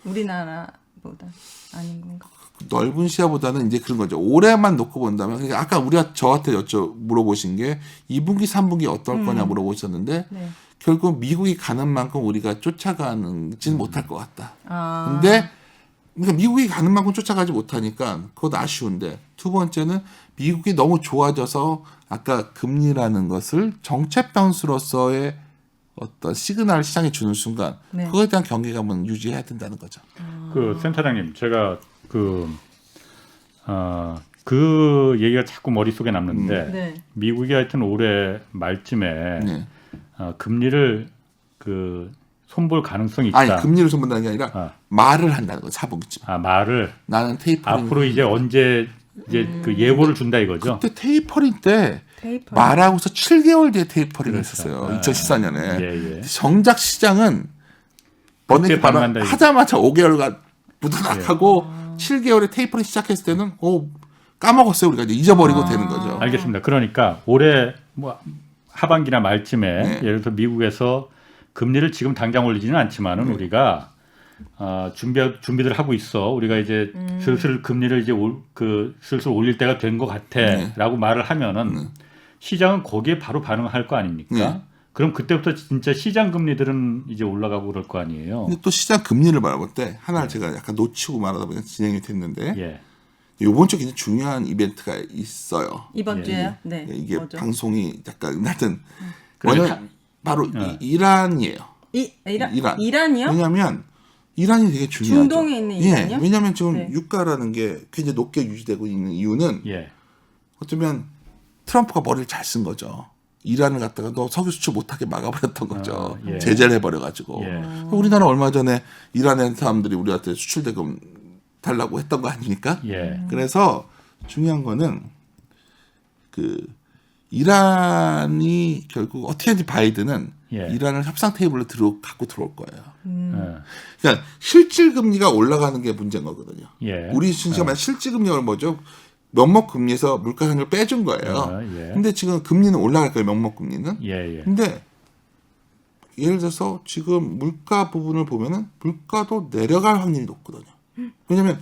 우리나라보다 아닌 건가? 넓은 시야보다는 이제 그런 거죠. 올해만 놓고 본다면, 그러니까 아까 우리가 저한테 물어보신 게 2분기, 3분기 어떨 거냐 물어보셨는데 네. 결국 미국이 가는 만큼 우리가 쫓아가지는 못할 것 같다. 아. 근데 그러니까 미국이 가는 만큼 쫓아가지 못하니까 그것도 아쉬운데, 두 번째는 미국이 너무 좋아져서 아까 금리라는 것을 정책 변수로서의 어떤 시그널을 시장에 주는 순간 네. 그거에 대한 경계감은 유지해야 된다는 거죠. 그 센터장님, 제가 그 얘기가 자꾸 머릿속에 남는데 네. 미국이 하여튼 올해 말쯤에 네. 금리를 손볼 가능성이 있다. 아니, 금리를 손본다는 게 아니라 말을 한다는 거죠. 4분기쯤. 말을 나는 테이퍼링. 앞으로 이제 언제 이제 그 예보를 준다 이거죠. 그때 테이퍼링 때 테이퍼링. 말하고서 7개월 뒤에 테이퍼링을 그렇죠. 했었어요. 2014년에. 예. 정작 시장은 그때 반응한다 이거죠. 하자마자 5개월간 무드락하고 7개월에 테이퍼링 시작했을 때는 까먹었어요. 우리가 이제 잊어버리고 되는 거죠. 알겠습니다. 그러니까 올해 뭐 하반기나 말쯤에 네. 예를 들어 미국에서 금리를 지금 당장 올리지는 않지만은 우리가 준비들 하고 있어. 우리가 이제 슬슬 금리를 이제 슬슬 올릴 때가 된 것 같아라고 말을 하면은 시장은 거기에 바로 반응할 거 아닙니까? 네. 그럼 그때부터 진짜 시장 금리들은 이제 올라가고 그럴 거 아니에요. 근데 또 시장 금리를 바라볼 때 하나를 제가 약간 놓치고 말하다 보니까 진행이 됐는데 예. 이번 주에 굉장히 중요한 이벤트가 있어요. 이번 예. 주에요? 네. 이게 뭐죠? 방송이 약간 하여튼 그러니까 바로 이란이에요. 이란이요? 왜냐하면 이란이 되게 중요하죠. 중동에 있는 이란이요? 왜냐하면 지금 네. 유가라는 게 굉장히 높게 유지되고 있는 이유는 예. 어쩌면 트럼프가 머리를 잘 쓴 거죠. 이란을 갖다가 너 석유 수출 못하게 막아버렸던 거죠. 예. 제재를 해버려가지고. 예. 우리나라 얼마 전에 이란에 사람들이 우리한테 수출 대금 달라고 했던 거 아닙니까? 예. 그래서 중요한 거는 이란이 결국 어떻게든지 바이든은 예. 이란을 협상 테이블로 갖고 들어올 거예요. 예. 그러니까 실질 금리가 올라가는 게 문제인 거거든요. 예. 우리 순서만 실질 금리가 뭐죠? 명목 금리에서 물가 상승을 빼준 거예요. 예. 근데 지금 금리는 올라갈 거예요. 명목 금리는. 예. 근데 예를 들어서 지금 물가 부분을 보면은 물가도 내려갈 확률이 높거든요. 왜냐면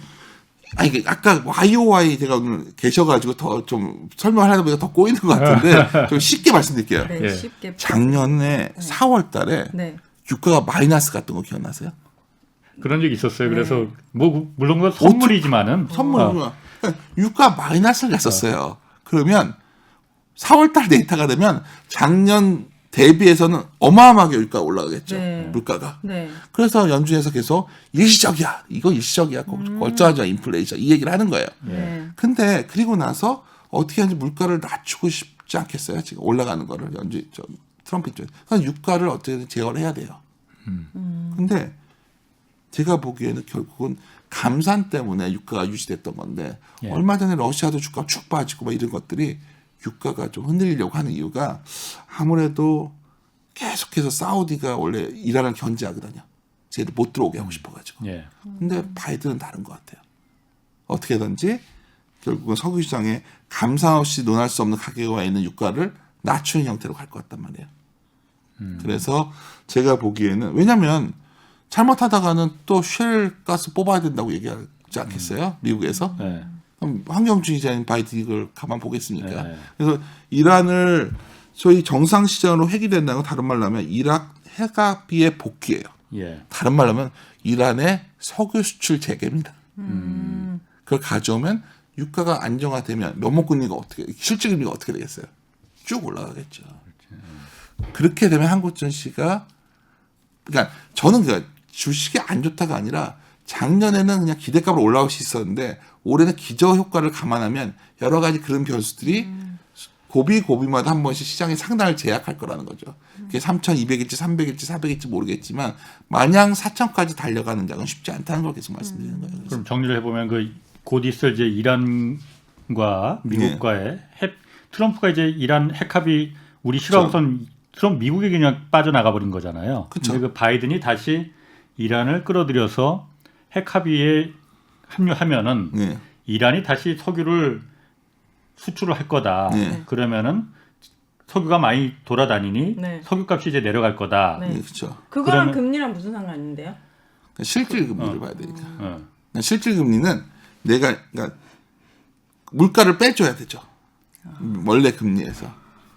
이게 아까 YOY 제가 오늘 계셔가지고 더 좀 설명하다 보니까 더 꼬이는 것 같은데 좀 쉽게 말씀드릴게요. 네, 예. 쉽게. 작년에 4월달에 네. 유가가 마이너스 갔던 거 기억나세요? 그런 적이 있었어요. 네. 그래서 뭐 물론 그건 선물이지만은 선물이구나. 그러니까 유가 마이너스를 갔었어요. 그러면 4월달 데이터가 되면 작년 대비해서는 어마어마하게 유가가 올라가겠죠. 네. 물가가. 네. 그래서 연준에서 계속 일시적이야. 이거 일시적이야. 걱정하지 마. 인플레이션. 이 얘기를 하는 거예요. 네. 근데 그리고 나서 어떻게 하는지 물가를 낮추고 싶지 않겠어요. 지금 올라가는 거를 트럼프 입장에서. 그래서 유가를 어떻게든 제어를 해야 돼요. 근데 제가 보기에는 결국은 감산 때문에 유가가 유지됐던 건데 예. 얼마 전에 러시아도 주가가 쭉 빠지고 막 이런 것들이 유가가 좀 흔들리려고 하는 이유가 아무래도 계속해서 사우디가 원래 이란을 견제하거든요. 쟤들 못 들어오게 하고 싶어가지고. 예. 근데 바이든은 다른 것 같아요. 어떻게든지 결국은 석유 시장에 감산 없이 논할 수 없는 가격에 와 있는 유가를 낮추는 형태로 갈 것 같단 말이에요. 그래서 제가 보기에는 왜냐하면 잘못하다가는 또 쉘가스 뽑아야 된다고 얘기하지 않겠어요? 미국에서. 예. 그럼 환경주의자인 바이든 이걸 가만 보겠습니까? 네. 그래서 이란을 소위 정상 시장으로 회귀된다는 건 다른 말로 하면 이락 핵합의의 복귀예요. 예. 다른 말로 하면 이란의 석유 수출 재개입니다. 그걸 가져오면 유가가 안정화되면 명목금리가 실질금리가 어떻게 되겠어요? 쭉 올라가겠죠. 그렇게 되면 한국전시가 그러니까 저는 주식이 안 좋다가 아니라 작년에는 그냥 기대값으로 올라올 수 있었는데 올해는 기저 효과를 감안하면 여러 가지 그런 변수들이 고비마다 한 번씩 시장의 상단을 제약할 거라는 거죠. 그게 3,200일지 300일지 400일지 모르겠지만 마냥 4,000까지 달려가는 장은 쉽지 않다는 걸 계속 말씀드리는 거예요. 그래서. 그럼 정리를 해보면 곧 있을 이제 이란과 미국과의 트럼프가 이제 이란 핵합의 우리 싫어하고선 트럼프 미국이 그냥 빠져나가 버린 거잖아요. 그쵸. 근데 그 바이든이 다시 이란을 끌어들여서 핵합의에 합류하면은 네. 이란이 다시 석유를 수출을 할 거다. 네. 그러면은 석유가 많이 돌아다니니 네. 석유값이 이제 내려갈 거다. 네. 그렇죠. 그거랑 그러면- 금리랑 무슨 상관인데요? 실질 금리를 봐야 되니까. 어. 실질 금리는 내가 그러니까 물가를 빼줘야 되죠. 원래 금리에서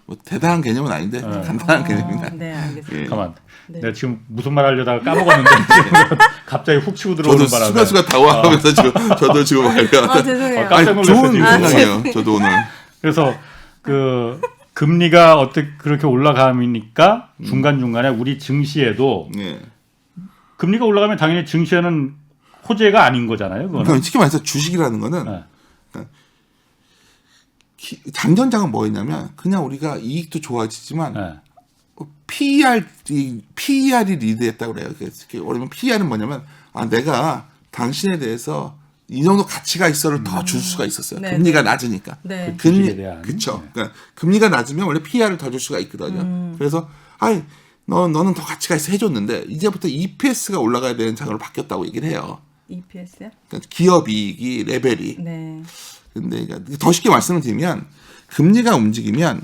뭐 대단한 개념은 아닌데 간단한 개념이다. 네, 알겠습니다. 예. 잠깐만. 네. 내가 지금 무슨 말 하려다가 까먹었는데 지금 갑자기 훅 치고 들어오는 저도 바람에 순간순간 당황하면서 지금 저도 지금 말가. 아, 죄송해요. 깜짝 놀랐어요, 좋은 지금. 생각이에요. 저도 오늘. 그래서 그 금리가 어떻게 그렇게 올라가니까 중간중간에 우리 증시에도 예. 금리가 올라가면 당연히 증시에는 호재가 아닌 거잖아요. 그거는. 그러니까 쉽게 말해서 주식이라는 거는 네. 장전장은 뭐였냐면 그냥 우리가 이익도 좋아지지만 네. PER이 리드했다고 그래요. 어려면 PER은 뭐냐면 내가 당신에 대해서 이 정도 가치가 있어를 더 줄 수가 있었어요. 네, 금리가 네. 낮으니까. 네. 주식에 대한. 그렇죠. 그러니까 금리가 낮으면 원래 PER을 더 줄 수가 있거든요. 그래서 너는 더 가치가 있어 해줬는데 이제부터 EPS가 올라가야 되는 장으로 바뀌었다고 얘기를 해요. EPS요? 그러니까 기업 이익이 레벨이. 네. 근데 그러니까 더 쉽게 말씀을 드리면 금리가 움직이면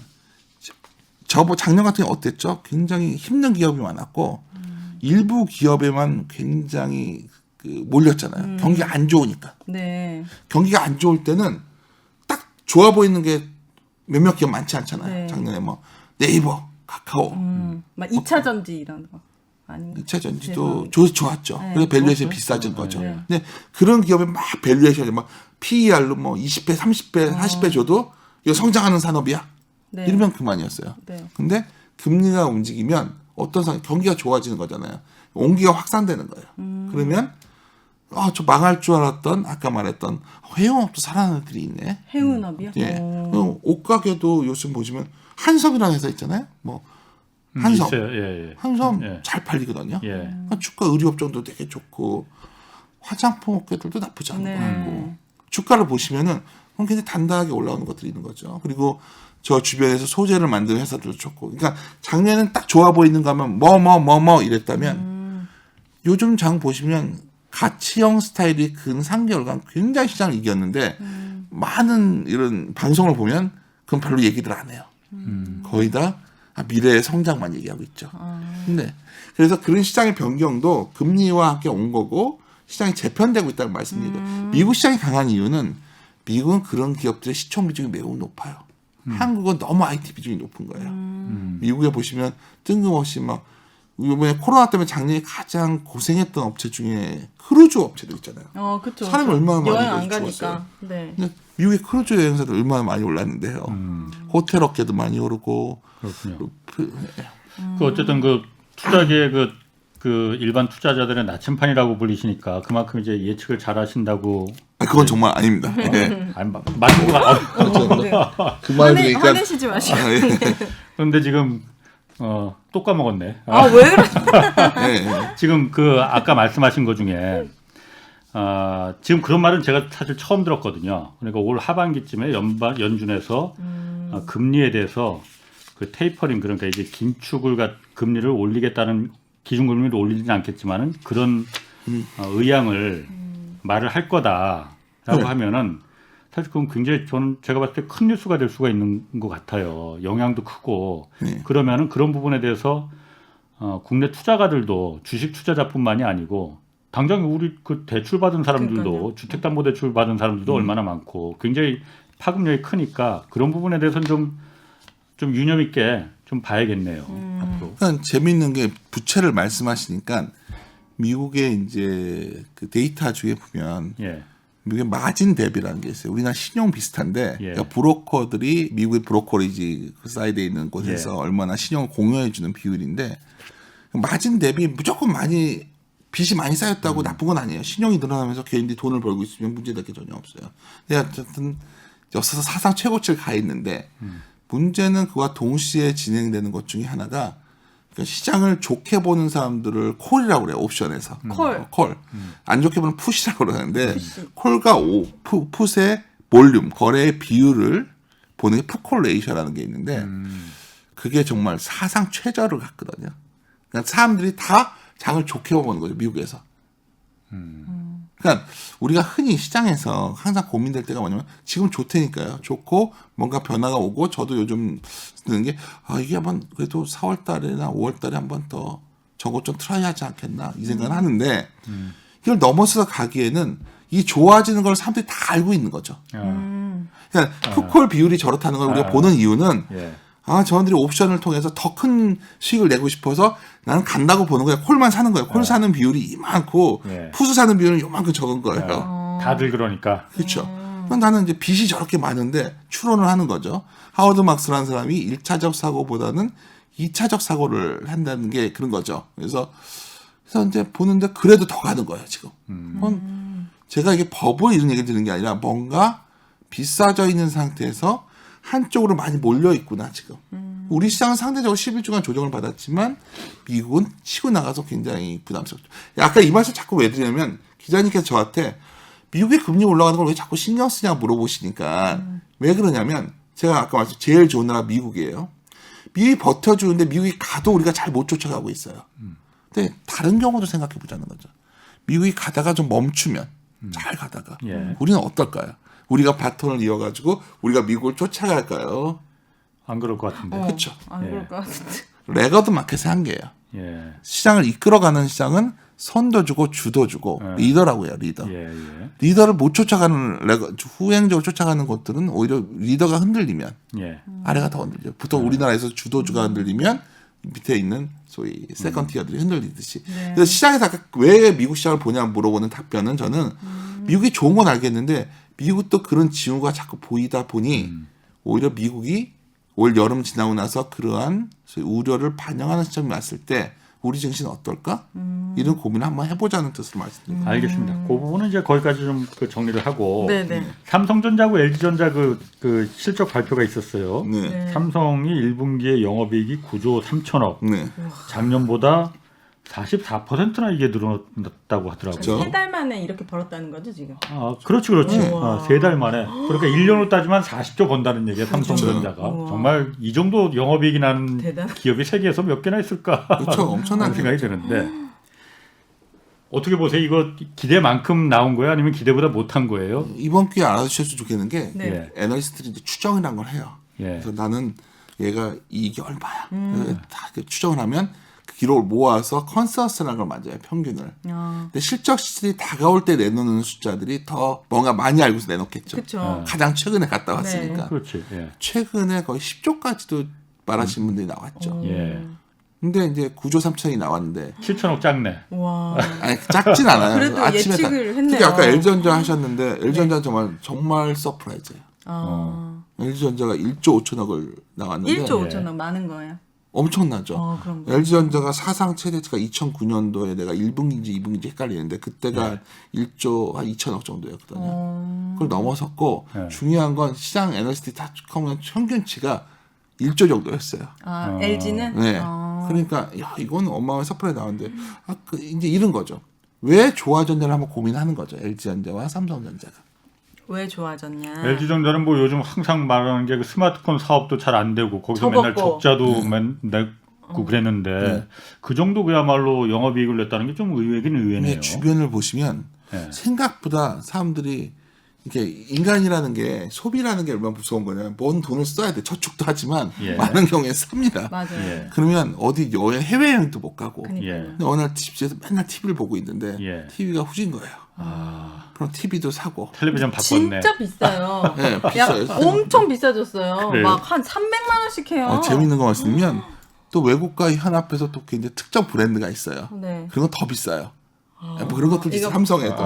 작년 같은 게 어땠죠? 굉장히 힘든 기업이 많았고 일부 기업에만 굉장히 몰렸잖아요. 경기가 안 좋으니까. 네. 경기가 안 좋을 때는 딱 좋아 보이는 게 몇몇 기업 많지 않잖아요. 네. 작년에 뭐 네이버, 카카오, 막 2차 전지 이런 거. 아닌가? 2차 전지도 죄송합니다. 좋았죠. 네, 그래서 밸류에이션이 좋았어요. 비싸진 거죠. 네. 근데 그런 기업에 막 밸류에이션이 막 PER로 뭐 20배, 30배, 40배 줘도 이거 성장하는 산업이야. 네. 이러면 그만이었어요. 네. 근데 금리가 움직이면 경기가 좋아지는 거잖아요. 온기가 확산되는 거예요. 그러면 저 망할 줄 알았던 아까 말했던 회원업도 살아나는 애들이 있네. 해운업이요? 예. 옷가게도 요즘 보시면 한섬이라는 회사 있잖아요. 뭐 한섬, 있어요. 예, 예. 한섬 예. 잘 팔리거든요. 예. 주가 의류업종도 되게 좋고 화장품 업계들도 나쁘지 않은 네. 것 같고 주가를 보시면은 굉장히 단단하게 올라오는 것들이 있는 거죠. 그리고 저 주변에서 소재를 만드는 회사들도 좋고, 그러니까 작년엔 딱 좋아 보이는 거 하면 뭐 이랬다면 요즘 장 보시면 가치형 스타일이 근 3개월간 굉장히 시장을 이겼는데 많은 이런 방송을 보면 그건 별로 얘기들 안 해요. 거의 다 미래의 성장만 얘기하고 있죠. 근데 그래서 그런 시장의 변경도 금리와 함께 온 거고 시장이 재편되고 있다는 말씀이거든요. 미국 시장이 강한 이유는 미국은 그런 기업들의 시총 비중이 매우 높아요. 한국은 너무 IT 비중이 높은 거예요. 미국에 보시면 뜬금없이 막 이번에 코로나 때문에 작년에 가장 고생했던 업체 중에 크루즈 업체들 있잖아요. 그렇죠. 사람이 얼마나 많이 여행 안 죽었어요. 가니까. 네. 근데 미국의 크루즈 여행사들 얼마나 많이 올랐는데요. 호텔 업계도 많이 오르고. 그렇군요. 예. 그 어쨌든 그 투자계의 그 일반 투자자들의 나침판이라고 불리시니까 그만큼 이제 예측을 잘 하신다고. 그건 정말 아닙니다. 예. 아니, 맞는 거 같. 그 말 들으니까 화내시지 마시고. 그런데 지금 또 까먹었네. 왜 그러세요? 예. 지금 그 아까 말씀하신 것 중에 지금 그런 말은 제가 사실 처음 들었거든요. 그러니까 올 하반기쯤에 연준에서 금리에 대해서 그 테이퍼링, 그러니까 이제 금리를 올리겠다는, 기준금리를 올리지는 않겠지만은 그런 의향을 말을 할 거다라고 네. 하면은 사실 그건 굉장히 제가 봤을 때 큰 뉴스가 될 수가 있는 것 같아요. 영향도 크고. 네. 그러면은 그런 부분에 대해서 국내 투자가들도 주식 투자자뿐만이 아니고 당장 우리 그 대출 받은 사람들도, 그러니까요. 주택담보대출 받은 사람들도 얼마나 많고 굉장히 파급력이 크니까 그런 부분에 대해서는 좀 유념 있게 좀 봐야겠네요. 앞으로. 그러니까 재미있는 게 부채를 말씀하시니까 미국의 이제 그 데이터 중에 보면 예. 미국의 마진 대비라는 게 있어요. 우리나라 신용 비슷한데 예. 그러니까 브로커들이 미국의 브로커리지 그 사이드에 있는 곳에서 예. 얼마나 신용을 공유해 주는 비율인데 마진 대비 무조건 빚이 많이 쌓였다고 나쁜 건 아니에요. 신용이 늘어나면서 개인들이 돈을 벌고 있으면 문제될 게 전혀 없어요. 근데 어쨌든 였어서 사상 최고치를 가 있는데 문제는 그와 동시에 진행되는 것 중에 하나가 그러니까 시장을 좋게 보는 사람들을 콜이라고 그래요. 옵션에서. 콜. 안 좋게 보는 풋이라고 그러는데 콜과 풋의 볼륨, 거래의 비율을 보는 게 풋콜 레이셔라는 게 있는데 그게 정말 사상 최저를 갔거든요. 그러니까 사람들이 다 장을 좋게 보는 거죠. 미국에서. 그러니까 우리가 흔히 시장에서 항상 고민될 때가 뭐냐면 지금 좋다니까요. 좋고 뭔가 변화가 오고 저도 요즘 드는 게 이게 한번 그래도 4월 달이나 5월 달에 한번 더 저거 좀 트라이 하지 않겠나 이 생각을 하는데 이걸 넘어서 가기에는 이 좋아지는 걸 사람들이 다 알고 있는 거죠. 그러니까 풋콜 비율이 저렇다는 걸 우리가 보는 이유는 저들이 옵션을 통해서 더 큰 수익을 내고 싶어서 나는 간다고 보는 거야. 콜만 사는 거예요. 콜 사는 비율이 이만큼 푸스 사는 비율은 요만큼 적은 거예요. 다들 그러니까. 그렇죠. 그럼 나는 이제 빚이 저렇게 많은데 추론을 하는 거죠. 하워드 막스라는 사람이 1차적 사고보다는 2차적 사고를 한다는 게 그런 거죠. 그래서 이제 보는데 그래도 더 가는 거예요, 지금. 제가 이게 법을 이런 얘기 드리는 게 아니라 뭔가 비싸져 있는 상태에서 한쪽으로 많이 몰려 있구나, 지금. 우리 시장은 상대적으로 11주간 조정을 받았지만 미국은 치고 나가서 굉장히 부담스럽죠. 아까 이 말씀 자꾸 왜 드리냐면 기자님께서 저한테 미국의 금리 올라가는 걸 왜 자꾸 신경 쓰냐 물어보시니까 왜 그러냐면 제가 아까 말씀 제일 좋은 나라가 미국이에요. 미국이 버텨주는데 미국이 가도 우리가 잘 못 쫓아가고 있어요. 근데 다른 경우도 생각해 보자는 거죠. 미국이 가다가 좀 멈추면 잘 가다가 우리는 어떨까요? 우리가 바톤을 이어가지고 우리가 미국을 쫓아갈까요? 안 그럴 것 같은데. 그렇죠. 안 그럴 것 같은데. 레거드 마켓의 한계예요. 시장을 이끌어가는 시장은 선도 주고 주도 주고 리더라고요. 리더. 리더를 못 쫓아가는 후행적으로 쫓아가는 곳들은 오히려 리더가 흔들리면 아래가 더 흔들려요. 보통 우리나라에서 주도주가 흔들리면 밑에 있는 소위 세컨 티어들이 흔들리듯이. 그래서 시장에서 아까 왜 미국 시장을 보냐 물어보는 답변은 저는 미국이 좋은 건 알겠는데 미국도 그런 징후가 자꾸 보이다 보니 오히려 미국이 올 여름 지나고 나서 그러한 소위 우려를 반영하는 시점이 왔을 때 우리 증시는 어떨까? 이런 고민을 한번 해보자는 뜻으로 말씀드립니다. 알겠습니다. 그 부분은 이제 거기까지 좀 정리를 하고 네네. 삼성전자하고 LG전자 그 실적 발표가 있었어요. 삼성이 1분기에 영업이익이 9조 3천억. 작년보다 44%나 이게 늘어났다고 하더라고요. 그렇죠. 3달 만에 이렇게 벌었다는 거죠, 지금? 그렇지. 3달 만에. 그러니까 1년으로 따지면 40조 번다는 얘기예요, 삼성전자가. 정말 이 정도 영업이익이 나는 기업이 세계에서 몇 개나 있을까? 그렇죠. 엄청난 생각이 드는데. 어떻게 보세요? 이거 기대만큼 나온 거예요? 아니면 기대보다 못한 거예요? 이번 기회에 알아주셨으면 좋겠는 게 애널리스트들이 이제 추정이라는 걸 해요. 그래서 나는 얘가 이익이 얼마야. 다 추정을 하면 그 기록을 모아서 컨센서스라는 걸 맞아요. 평균을. 근데 실적 시즌이 다가올 때 내놓는 숫자들이 더 뭔가 많이 알고서 내놓겠죠. 그쵸. 가장 최근에 갔다 왔으니까. 그렇지. 최근에 거의 10조까지도 말하신 분들이 나왔죠. 근데 이제 9조 3천이 나왔는데 7천억 작네. 와. 아니 작진 않아요. 그래도 아침에 예측을 했네요. 특히 아까 LG전자 하셨는데 LG전자 정말 서프라이즈예요. LG전자가 1조 5천억을 나왔는데 1조 5천억 많은 거예요. 엄청나죠. 그럼. LG전자가 사상 최대치가 2009년도에 내가 1분기인지 2분기인지 헷갈리는데 그때가 1조 한 2천억 정도였거든요. 그걸 넘어섰고 중요한 건 시장 애널리스트들이 다 하면 평균치가 1조 정도였어요. LG는? 네. 그러니까 이건 어마어마한 서프라이즈 나왔는데 이제 이런 거죠. 왜 좋아졌냐를 한번 고민하는 거죠. LG전자와 삼성전자가. 왜 좋아졌냐? LG전자는 뭐 요즘 항상 말하는 게 그 스마트폰 사업도 잘 안 되고 거기서 맨날 적자도 내고 그랬는데 그 정도 그야말로 영업이익을 냈다는 게 좀 의외긴 의외네요. 주변을 보시면 생각보다 사람들이 이게 인간이라는 게 소비라는 게 얼마나 무서운 거냐면 뭔 돈을 써야 돼. 저축도 하지만 많은 경우에 삽니다. 맞아요. 그러면 어디 해외여행도 못 가고 그러니까요. 어느 날 집에서 맨날 TV를 보고 있는데 TV가 후진 거예요. 그럼 TV도 사고 텔레비전 바꿨네. 진짜 비싸요. 네, 비싸요. 엄청 비싸졌어요. 그래요? 막 한 300만 원씩 해요. 재밌는 거 말씀드리면 또 외국과 현합해서 또 이제 특정 브랜드가 있어요. 그런 건 더 비싸요. 뭐 그런 것들도 있어요. 삼성에도.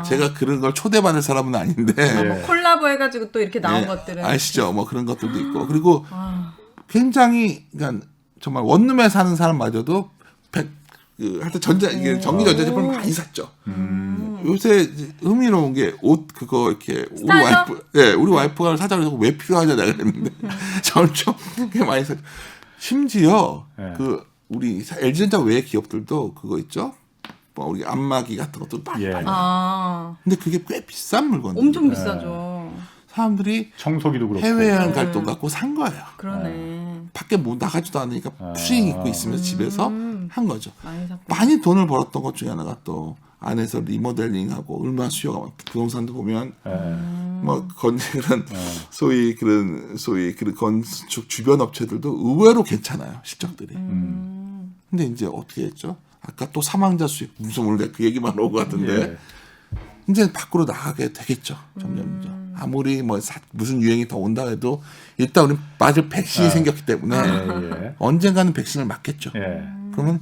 제가 그런 걸 초대받을 사람은 아닌데. 뭐 콜라보 해가지고 또 이렇게 나온 것들은. 아시죠? 뭐 그런 것들도 있고. 그리고 굉장히, 그러니까 정말 원룸에 사는 사람마저도 하여튼 전기전자 제품을 많이 샀죠. 요새 흥미로운 게 옷 그거 이렇게 우리 와이프가 사자고 해서 왜 필요하냐 내가 그랬는데 점점 꽤 많이 샀죠. 심지어 우리 LG전자 외의 기업들도 그거 있죠. 우리 안마기 같은 것도 많이 팔아요. 근데 그게 꽤 비싼 물건이에요. 엄청 비싸죠. 사람들이 청소기도 그렇고 해외여행 갈 돈 갖고 산 거예요. 그러네. 밖에 못 나가지도 않으니까 푸싱 입고 있으면서 집에서 한 거죠. 많이 샀구나. 많이 돈을 벌었던 것 중에 하나가 또 안에서 리모델링하고 얼마나 수요가 많고 부동산도 보면 뭐 그런 소위 그런 건축 주변 업체들도 의외로 괜찮아요 실적들이. 근데 이제 어떻게 했죠? 아까 또 사망자 수익 무슨 오늘 그 얘기만 나온 것 같은데 예. 이제 밖으로 나가게 되겠죠. 점점. 아무리 뭐 무슨 유행이 더 온다 해도 일단 우리는 맞을 백신이 생겼기 때문에 언젠가는 백신을 맞겠죠. 그러면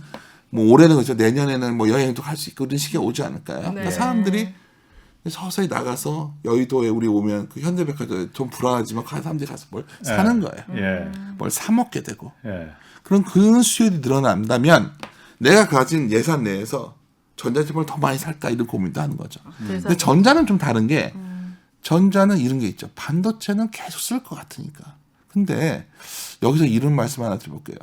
뭐 올해는 그렇죠. 내년에는 뭐 여행도 갈 수 있고 그런 시기가 오지 않을까요? 네. 그러니까 사람들이 서서히 나가서 여의도에 우리 오면 그 현대백화점 좀 불안하지만 사람들이 가서 뭘 사는 거예요. 뭘 사 먹게 되고. 그런 수요들이 늘어난다면 내가 가진 예산 내에서 전자제품을 더 많이 살까 이런 고민도 하는 거죠. 근데 전자는 좀 다른 게 전자는 이런 게 있죠. 반도체는 계속 쓸 것 같으니까. 근데 여기서 이런 말씀 하나 드려볼게요.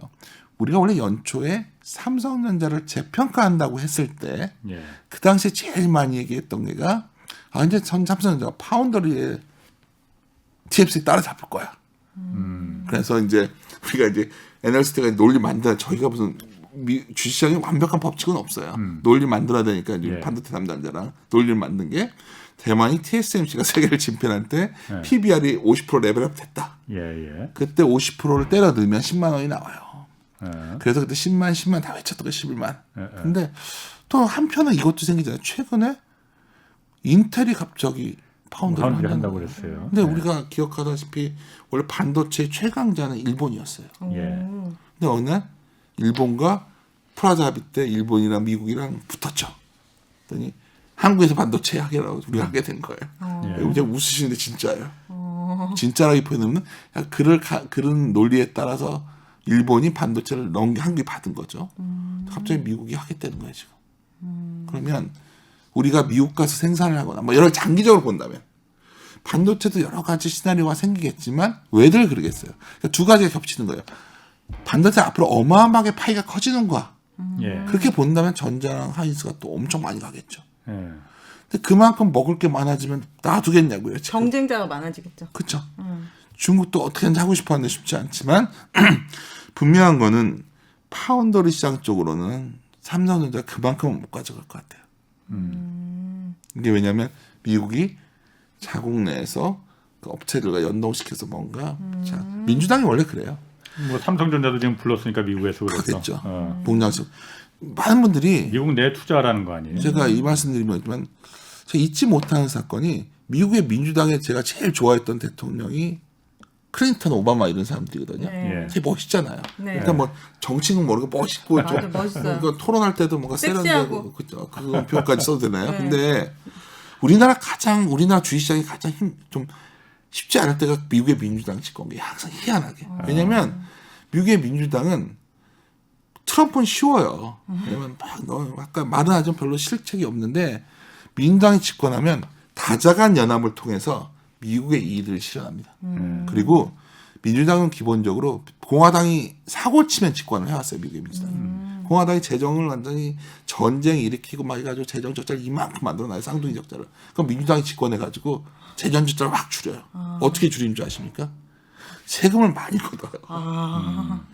우리가 원래 연초에 삼성전자를 재평가한다고 했을 때 그 당시에 제일 많이 얘기했던 게가 이제 삼성전자가 파운더리에 TFC 따라잡을 거야. 그래서 이제 우리가 이제 애널리스트가 논리 만들어 저희가 무슨 주식시장에 완벽한 법칙은 없어요. 논리 만들어야 되니까 이제 반도체 담당자랑 논리를 만든 게 대만이 TSMC가 세계를 침편할 때 PBR이 50% 레벨업 됐다. 그때 50%를 때려 넣으면 10만 원이 나와요. 그래서 그때 10만 다 외쳤던 거 11만. 근데 또 한편은 이것도 생기잖아요. 최근에 인텔이 갑자기 파운드를 한다고 그랬어요. 근데 우리가 기억하다시피 원래 반도체 최강자는 일본이었어요. 근데 어느 날 일본과 프라자 합의 때 일본이랑 미국이랑 붙었죠. 그랬더니 한국에서 반도체 하게라고 우리가 하게 된 거예요. 이제 웃으시는데 진짜예요. 진짜라기보다는 그런 논리에 따라서 일본이 반도체를 한개 받은 거죠. 갑자기 미국이 하겠다는 거예요 지금. 그러면 우리가 미국 가서 생산을 하거나 뭐 여러 장기적으로 본다면 반도체도 여러 가지 시나리오가 생기겠지만 왜들 그러겠어요. 그러니까 두 가지가 겹치는 거예요. 반도체 앞으로 어마어마하게 파이가 커지는 거야. 그렇게 본다면 전자랑 하이닉스가 또 엄청 많이 가겠죠. 근데 그만큼 먹을 게 많아지면 놔두겠냐고요. 지금. 경쟁자가 많아지겠죠. 그렇죠. 중국도 어떻게든지 하고 싶어하는데 쉽지 않지만 분명한 거는 파운더리 시장 쪽으로는 삼성전자가 그만큼은 못 가져갈 것 같아요. 이게 왜냐하면 미국이 자국 내에서 그 업체들과 연동시켜서 뭔가 자, 민주당이 원래 그래요. 뭐 삼성전자도 지금 불렀으니까 미국에서 그랬어. 그렇겠죠. 복량식 많은 분들이 미국 내 투자라는 거 아니에요? 제가 이 말씀드리면 제가 잊지 못하는 사건이 미국의 민주당에 제가 제일 좋아했던 대통령이 클린턴, 오바마 이런 사람들이거든요. 되게 멋있잖아요. 그러니까 뭐 정치는 모르고 멋있고 맞아, 멋있어요. 그러니까 토론할 때도 뭔가 섹시하고. 세련되고 그죠. 그 표현까지 써도 되나요? 근데 우리나라 주식시장이 가장 좀 쉽지 않을 때가 미국의 민주당 집권이 항상 희한하게. 왜냐하면 미국의 민주당은 트럼프는 쉬워요. 왜냐면 아까 말은 하지만 별로 실책이 없는데 민주당이 집권하면 다자간 연합을 통해서 미국의 이익을 실현합니다. 그리고 민주당은 기본적으로 공화당이 사고 치면 집권을 해왔어요. 미국의 민주당이. 공화당이 재정을 완전히 전쟁 일으키고 막 해가지고 재정 적자를 이만큼 만들어놔요. 쌍둥이 적자를. 그럼 민주당이 집권해가지고 재정 적자를 확 줄여요. 어떻게 줄이는 줄 아십니까? 세금을 많이 걷어요.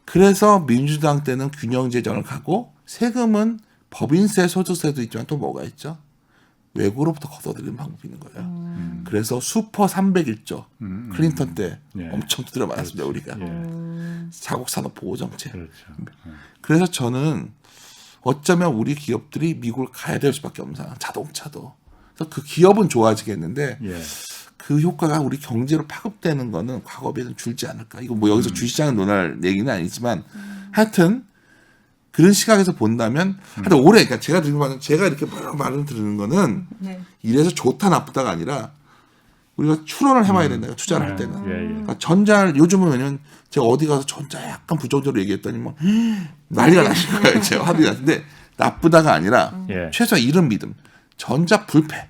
그래서 민주당 때는 균형 재정을 가고 세금은 법인세, 소득세도 있지만 또 뭐가 있죠? 외국으로부터 걷어들이는 방법이 있는 거예요. 그래서 슈퍼 301조 클린턴 때 엄청 두드려 맞았습니다. 우리가. 자국 산업 보호 정책. 그래서 저는 어쩌면 우리 기업들이 미국을 가야 될 수밖에 없는 상황. 자동차도. 그래서 그 기업은 좋아지겠는데 그 효과가 우리 경제로 파급되는 거는 과거에 비해서 줄지 않을까. 이거 뭐 여기서 주식시장을 논할 얘기는 아니지만 하여튼 그런 시각에서 본다면 하여튼 올해 그러니까 제가 이렇게 말을 들은 거는 이래서 좋다 나쁘다가 아니라 우리가 추론을 해봐야 된다. 투자를 할 때는. 그러니까 전자를 요즘은 왜냐면 제가 어디 가서 전자 약간 부정적으로 얘기했더니 뭐 난리가 나신 거예요. 제가 화들이 났는데 나쁘다가 아니라 최소한 이런 믿음. 전자 불패.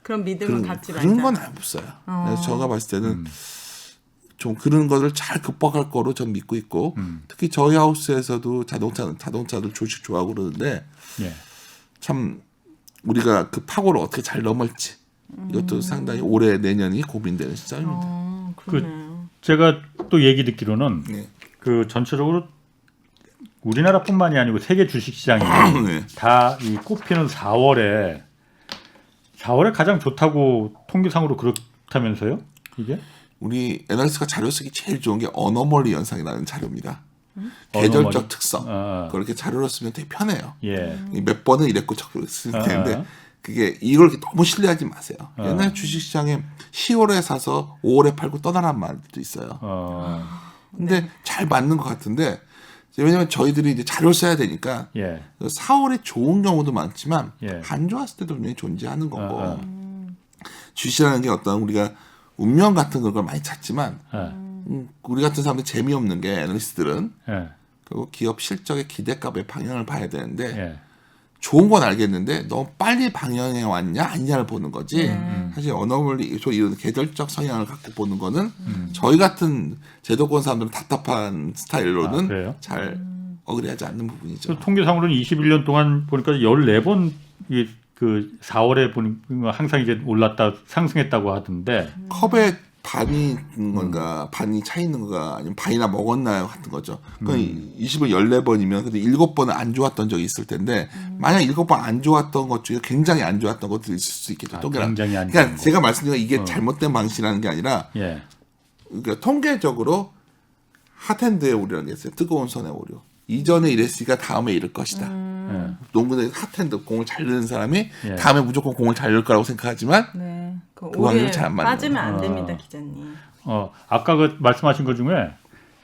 그런 믿음은 갖지 말자. 그런 건 없어요. 그래서 제가 봤을 때는 좀 그런 것을 잘 극복할 거로 전 믿고 있고 특히 저희 하우스에서도 자동차들 주식 좋아하고 그러는데 참 우리가 그 파고를 어떻게 잘 넘을지 이것도 상당히 올해 내년이 고민되는 시점입니다. 제가 또 얘기 듣기로는 그 전체적으로 우리나라뿐만이 아니고 세계 주식시장이 네. 다 이 꽃피는 4월에 가장 좋다고 통계상으로 그렇다면서요? 이게? 우리 애널리스트가 자료 쓰기 제일 좋은 게 어너멀리 현상이라는 자료입니다. 계절적 어너멀리? 특성. 그렇게 자료로 쓰면 되게 편해요. 예. 몇 번은 이랬고 저랬고 쓸 텐데 그게 이걸 너무 신뢰하지 마세요. 옛날 주식시장에 10월에 사서 5월에 팔고 떠나란 말도 있어요. 근데 잘 맞는 것 같은데 왜냐면 저희들이 이제 자료를 써야 되니까 예. 4월에 좋은 경우도 많지만 예. 안 좋았을 때도 분명히 존재하는 거고 주식이라는 게 어떤 우리가 운명 같은 걸 많이 찾지만 우리 같은 사람들 재미없는 게 애널리스트들은 예. 그리고 기업 실적의 기대값의 방향을 봐야 되는데 예. 좋은 건 알겠는데 너무 빨리 방향에 왔냐 아니냐를 보는 거지 사실 어너멀리 이런 계절적 성향을 갖고 보는 거는 저희 같은 제도권 사람들은 답답한 스타일로는 잘 어그리하지 않는 부분이죠. 통계상으로는 21년 동안 보니까 14번 그 4월에 보니까 항상 이제 올랐다 상승했다고 하던데 컵에 반이 있는 건가 반이 차 있는 건가 아니면 반이나 먹었나요 같은 거죠. 그러니까 20을 14번이면 근데 7번은 안 좋았던 적이 있을 텐데 만약 7번 안 좋았던 것 중에 굉장히 안 좋았던 것들이 있을 수 있겠죠. 굉장히 안 그러니까 제가 말씀드린 이게 잘못된 방식이라는 게 아니라 예. 그러니까 통계적으로 핫핸드의 오류라는 게 있어요. 뜨거운 손의 오류. 이전에 이랬으니까 다음에 이럴 것이다. 농구의 핫핸드 공을 잘 넣는 사람이 다음에 무조건 공을 잘 넣을 거라고 생각하지만 네. 그 확률이 잘안 맞는 빠지면 안 됩니다, 기자님. 아까 그 말씀하신 것 중에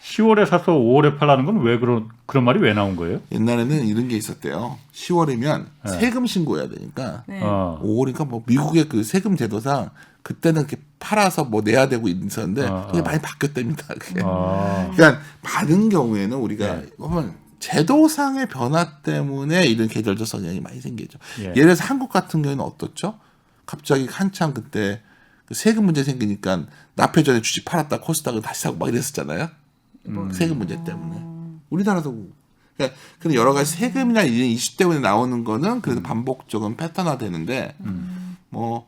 10월에 사서 5월에 팔라는 건 왜 그런 말이 왜 나온 거예요? 옛날에는 이런 게 있었대요. 10월이면 세금 신고해야 되니까 5월이니까 뭐 미국의 그 세금 제도상 그때는 이렇게 팔아서 뭐 내야 되고 있었는데 그게 많이 바뀌었답니다. 그게. 그러니까 많은 경우에는 우리가 보면 제도상의 변화 때문에 이런 계절적 성향이 많이 생기죠. 예를 들어서 한국 같은 경우는 어떻죠? 갑자기 한창 그때 그 세금 문제 생기니까 납회 전에 주식 팔았다 코스닥을 다시 사고 막 이랬었잖아요. 세금 문제 때문에. 우리나라도 그러니까 그런 여러 가지 세금이나 이런 이슈 때문에 나오는 거는 그래도 반복적인 패턴화 되는데 뭐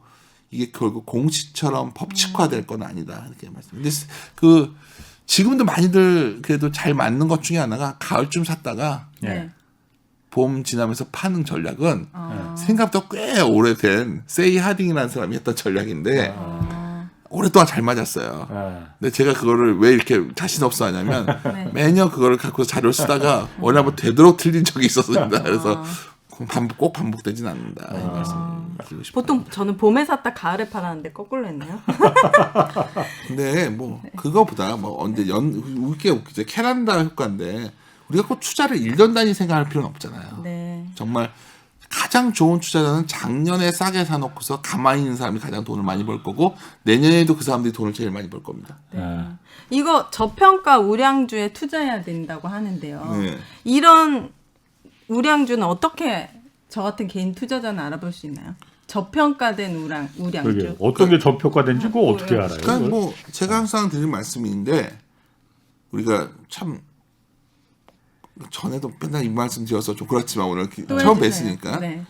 이게 결국 공식처럼 법칙화될 건 아니다 이렇게 말씀. 근데 그 지금도 많이들 그래도 잘 맞는 것 중에 하나가 가을쯤 샀다가 봄 지나면서 파는 전략은 생각보다 꽤 오래된 세이 하딩이라는 사람이 했던 전략인데 오랫동안 잘 맞았어요. 근데 제가 그거를 왜 이렇게 자신 없어 하냐면 매년 그거를 갖고 자료를 쓰다가 어느 한번 되도록 틀린 적이 있었습니다. 그래서 꼭 반복되진 않는다. 이 말씀 드리고 싶어요. 보통 저는 봄에 샀다 가을에 팔았는데 거꾸로 했네요. 근데 뭐 그거보다 뭐 언제 웃기죠. 캐란다 효과인데 우리가 꼭 투자를 1년 단위 생각할 필요는 없잖아요. 네. 정말 가장 좋은 투자자는 작년에 싸게 사놓고서 가만히 있는 사람이 가장 돈을 많이 벌 거고 내년에도 그 사람들이 돈을 제일 많이 벌 겁니다. 이거 저평가 우량주에 투자해야 된다고 하는데요. 네. 이런 우량주는 어떻게 저 같은 개인 투자자는 알아볼 수 있나요? 저평가된 우량주. 어떤 게 저평가된지 그거 어떻게 알아요? 그러니까 뭐 제가 항상 드리는 말씀인데 우리가 참 전에도 맨날 이 말씀 드려서 좀 그렇지만 오늘 처음 뵀으니까 네.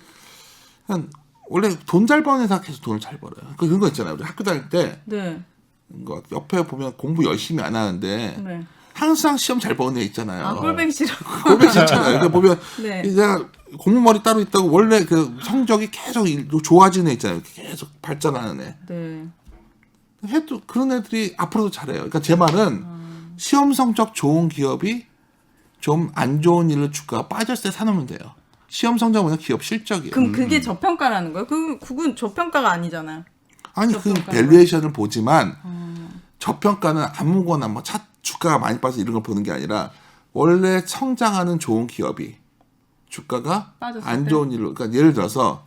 원래 돈 잘 버는 회사 계속 돈을 잘 벌어요. 그런 거 있잖아요. 우리 학교 다닐 때 옆에 보면 공부 열심히 안 하는데 항상 시험 잘 보는 애 있잖아요. 꼴뱅 싫어. 꼴뱅 싫잖아요. 그러니까 보면 내가 공부머리 따로 있다고 원래 그 성적이 계속 좋아지는 애 있잖아요. 계속 발전하는 애. 해도 그런 애들이 앞으로도 잘해요. 그러니까 제 말은 시험 성적 좋은 기업이 좀 안 좋은 일로 주가가 빠졌을 때 사놓으면 돼요. 시험 성적은 기업 실적이에요. 그럼 그게 저평가라는 거예요? 그건 저평가가 아니잖아요. 아니 그 밸류에이션을 보지만 저평가는 아무거나 뭐 주가가 많이 빠져 이런 걸 보는 게 아니라 원래 성장하는 좋은 기업이 주가가 안 좋은 일로 그러니까 예를 들어서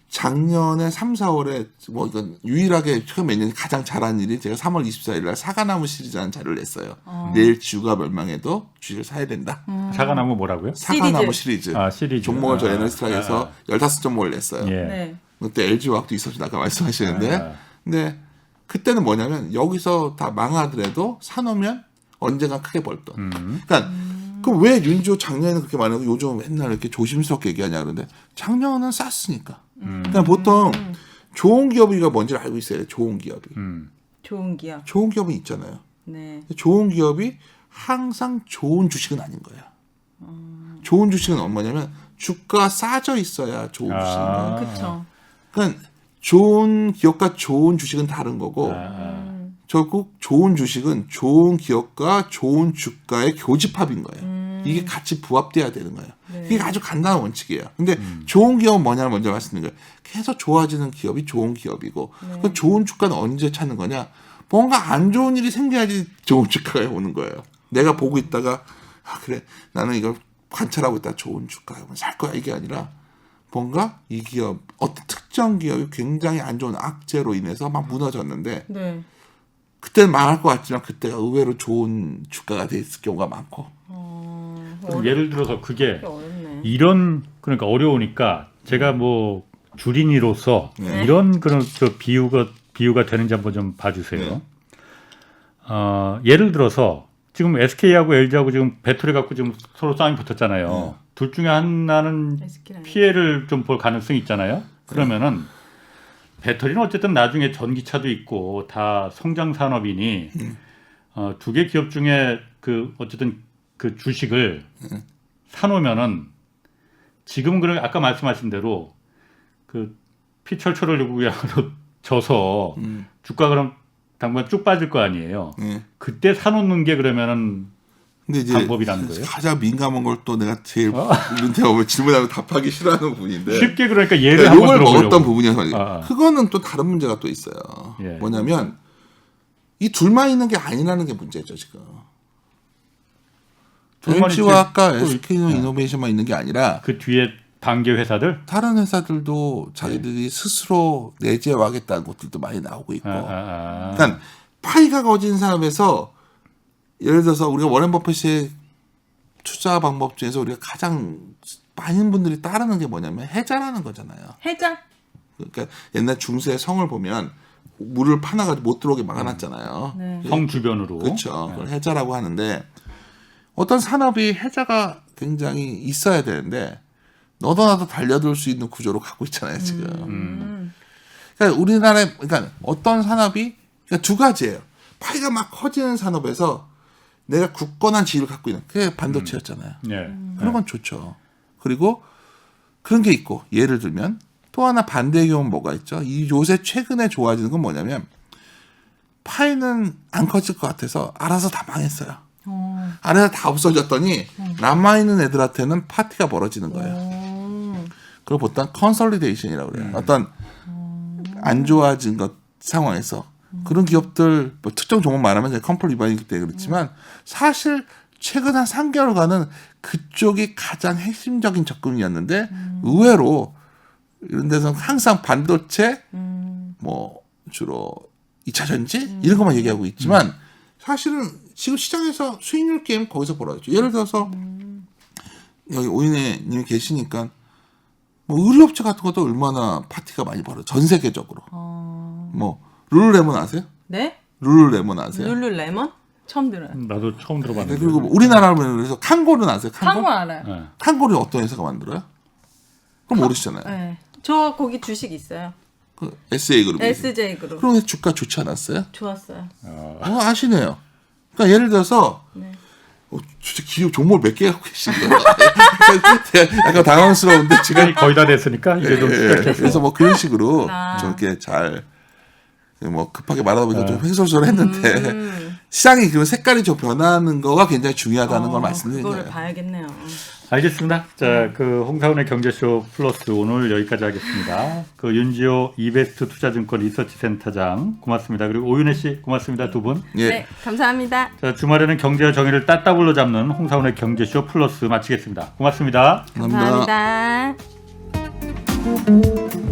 작년에 3, 4월에 뭐 이건 유일하게 최근 몇 년이 가장 잘한 일이 제가 3월 24일 날 사과나무 시리즈라는 자료를 냈어요. 내일 지구가 멸망해도 주식을 사야 된다. 사과나무 뭐라고요? 사과나무 시리즈. 시리즈. 종목을 저 애널리스트에서 15종목을 냈어요. 그때 LG화학도 있었죠. 아까 말씀하시는데. 근데 그때는 뭐냐면 여기서 다 망하더라도 사놓으면 언젠가 크게 벌 돈. 그러니까 그럼 왜 윤주 작년에는 그렇게 많이 하고 요즘 맨날 이렇게 조심스럽게 얘기하냐 그러는데 작년은 쌌으니까. 그러니까 보통 좋은 기업이가 뭔지를 알고 있어야 돼요. 좋은 기업이. 좋은 기업. 좋은 기업은 있잖아요. 네. 좋은 기업이 항상 좋은 주식은 아닌 거예요. 좋은 주식은 뭐냐면 주가 싸져 있어야 좋은 주식입니다. 그렇죠. 그러니까 좋은 기업과 좋은 주식은 다른 거고 결국 좋은 주식은 좋은 기업과 좋은 주가의 교집합인 거예요. 이게 같이 부합돼야 되는 거예요. 네. 이게 아주 간단한 원칙이에요. 근데 좋은 기업은 뭐냐를 먼저 말씀드린 거예요. 계속 좋아지는 기업이 좋은 기업이고 그 좋은 주가는 언제 찾는 거냐? 뭔가 안 좋은 일이 생겨야지 좋은 주가가 오는 거예요. 내가 보고 있다가 그래 나는 이걸 관찰하고 있다 좋은 주가에 살 거야 이게 아니라 뭔가 이 기업 어떤 특정 기업이 굉장히 안 좋은 악재로 인해서 막 무너졌는데 네. 그때는 망할 것 같지만 그때가 의외로 좋은 주가가 돼 있을 경우가 많고. 예를 들어서 그게 어렵네. 이런 그러니까 어려우니까 제가 뭐 주린이로서 이런 그런 저 비유가 되는지 한번 좀 봐주세요. 예를 들어서 지금 SK하고 LG하고 지금 배터리 갖고 지금 서로 싸움이 붙었잖아요. 둘 중에 하나는 피해를 좀 볼 가능성이 있잖아요. 그러면은 배터리는 어쨌든 나중에 전기차도 있고 다 성장 산업이니 두 개 기업 중에 그 어쨌든 그 주식을 사놓으면은 지금은 그런 아까 말씀하신 대로 그 피철철을 누구야로 져서 주가 그럼 당분 쭉 빠질 거 아니에요. 그때 사놓는 게 그러면은 근데 이제 방법이라는 거예요. 가장 민감한 걸 또 내가 제일 눈에 오면 질문하면 답하기 싫어하는 부분인데 쉽게 그러니까 예를 한번 요걸 들어보려고. 먹었던 부분이어서 그거는 또 다른 문제가 또 있어요. 예. 뭐냐면 이 둘만 있는 게 아니라는 게 문제죠 지금. LG와 아까 SK이노베이션만 있는 게 아니라 그 뒤에 단계 회사들 다른 회사들도 자기들이 스스로 내재화하겠다는 것들도 많이 나오고 있고. 그러니까 파이가 거진 사람에서 예를 들어서 우리가 워렌 버핏의 투자 방법 중에서 우리가 가장 많은 분들이 따르는 게 뭐냐면 해자라는 거잖아요. 해자? 그러니까 옛날 중세의 성을 보면 물을 파놔가지고 못 들어오게 막아놨잖아요. 네. 성 주변으로. 그렇죠. 그걸 해자라고 하는데 어떤 산업이 해자가 굉장히 있어야 되는데 너도 나도 달려들 수 있는 구조로 가고 있잖아요 지금. 그러니까 우리나라에 그러니까 어떤 산업이 그러니까 두 가지예요. 파이가 막 커지는 산업에서 내가 굳건한 지위를 갖고 있는 그게 반도체였잖아요. 예. 그런 건 좋죠. 그리고 그런 게 있고 예를 들면 또 하나 반대의 경우는 뭐가 있죠? 이 요새 최근에 좋아지는 건 뭐냐면 파이는 안 커질 것 같아서 알아서 다 망했어요. 알아서 다 없어졌더니 남아있는 애들한테는 파티가 벌어지는 거예요. 그걸 보통 컨설리데이션이라고 그래요. 어떤 안 좋아진 것 상황에서 그런 기업들 뭐 특정 종목 말하면 컴플 리바이기 때문에 그렇지만 사실 최근 한 3개월간은 그쪽이 가장 핵심적인 접근이었는데 의외로 이런 데서는 항상 반도체 뭐 주로 2차 전지 이런 것만 얘기하고 있지만 사실은 지금 시장에서 수익률 게임 거기서 벌어졌죠. 예를 들어서 여기 오인혜님이 계시니까 뭐 의류업체 같은 것도 얼마나 파티가 많이 벌어져. 전 세계적으로. 뭐 룰루레몬 아세요? 네? 룰루레몬 아세요? 룰루레몬? 처음 들어요. 나도 처음 들어봤는데. 그리고 뭐 우리나라로 그래서 칸고는 아세요? 칸고 알아요. 네. 칸고를 어떤 회사가 만들어요? 그럼 모르시잖아요. 네. 저 거기 주식 있어요. 그 SA 그룹. SJ 그룹. 그럼 주가 좋지 않았어요? 좋았어요. 아시네요. 그러니까 예를 들어서 네. 진짜 기업 종목을 몇 개 갖고 계신 거예요. 약간 당황스러운데 지금 시간이 거의 다 됐으니까 이제 좀 시작해서. 그래서 뭐 그런 식으로 저렇게 잘 뭐 급하게 말하다 보니까 좀 횡설수설했는데 시장이 그 색깔이 좀 변하는 거가 굉장히 중요하다는 걸 말씀드린 그거를 거예요. 봐야겠네요. 알겠습니다. 자, 그 홍사훈의 경제쇼 플러스 오늘 여기까지 하겠습니다. 그 윤지호 이베스트 투자증권 리서치 센터장 고맙습니다. 그리고 오윤혜 씨 고맙습니다. 두 분. 예. 네, 감사합니다. 자, 주말에는 경제와 정의를 따따블로 잡는 홍사훈의 경제쇼 플러스 마치겠습니다. 고맙습니다. 감사합니다. 감사합니다.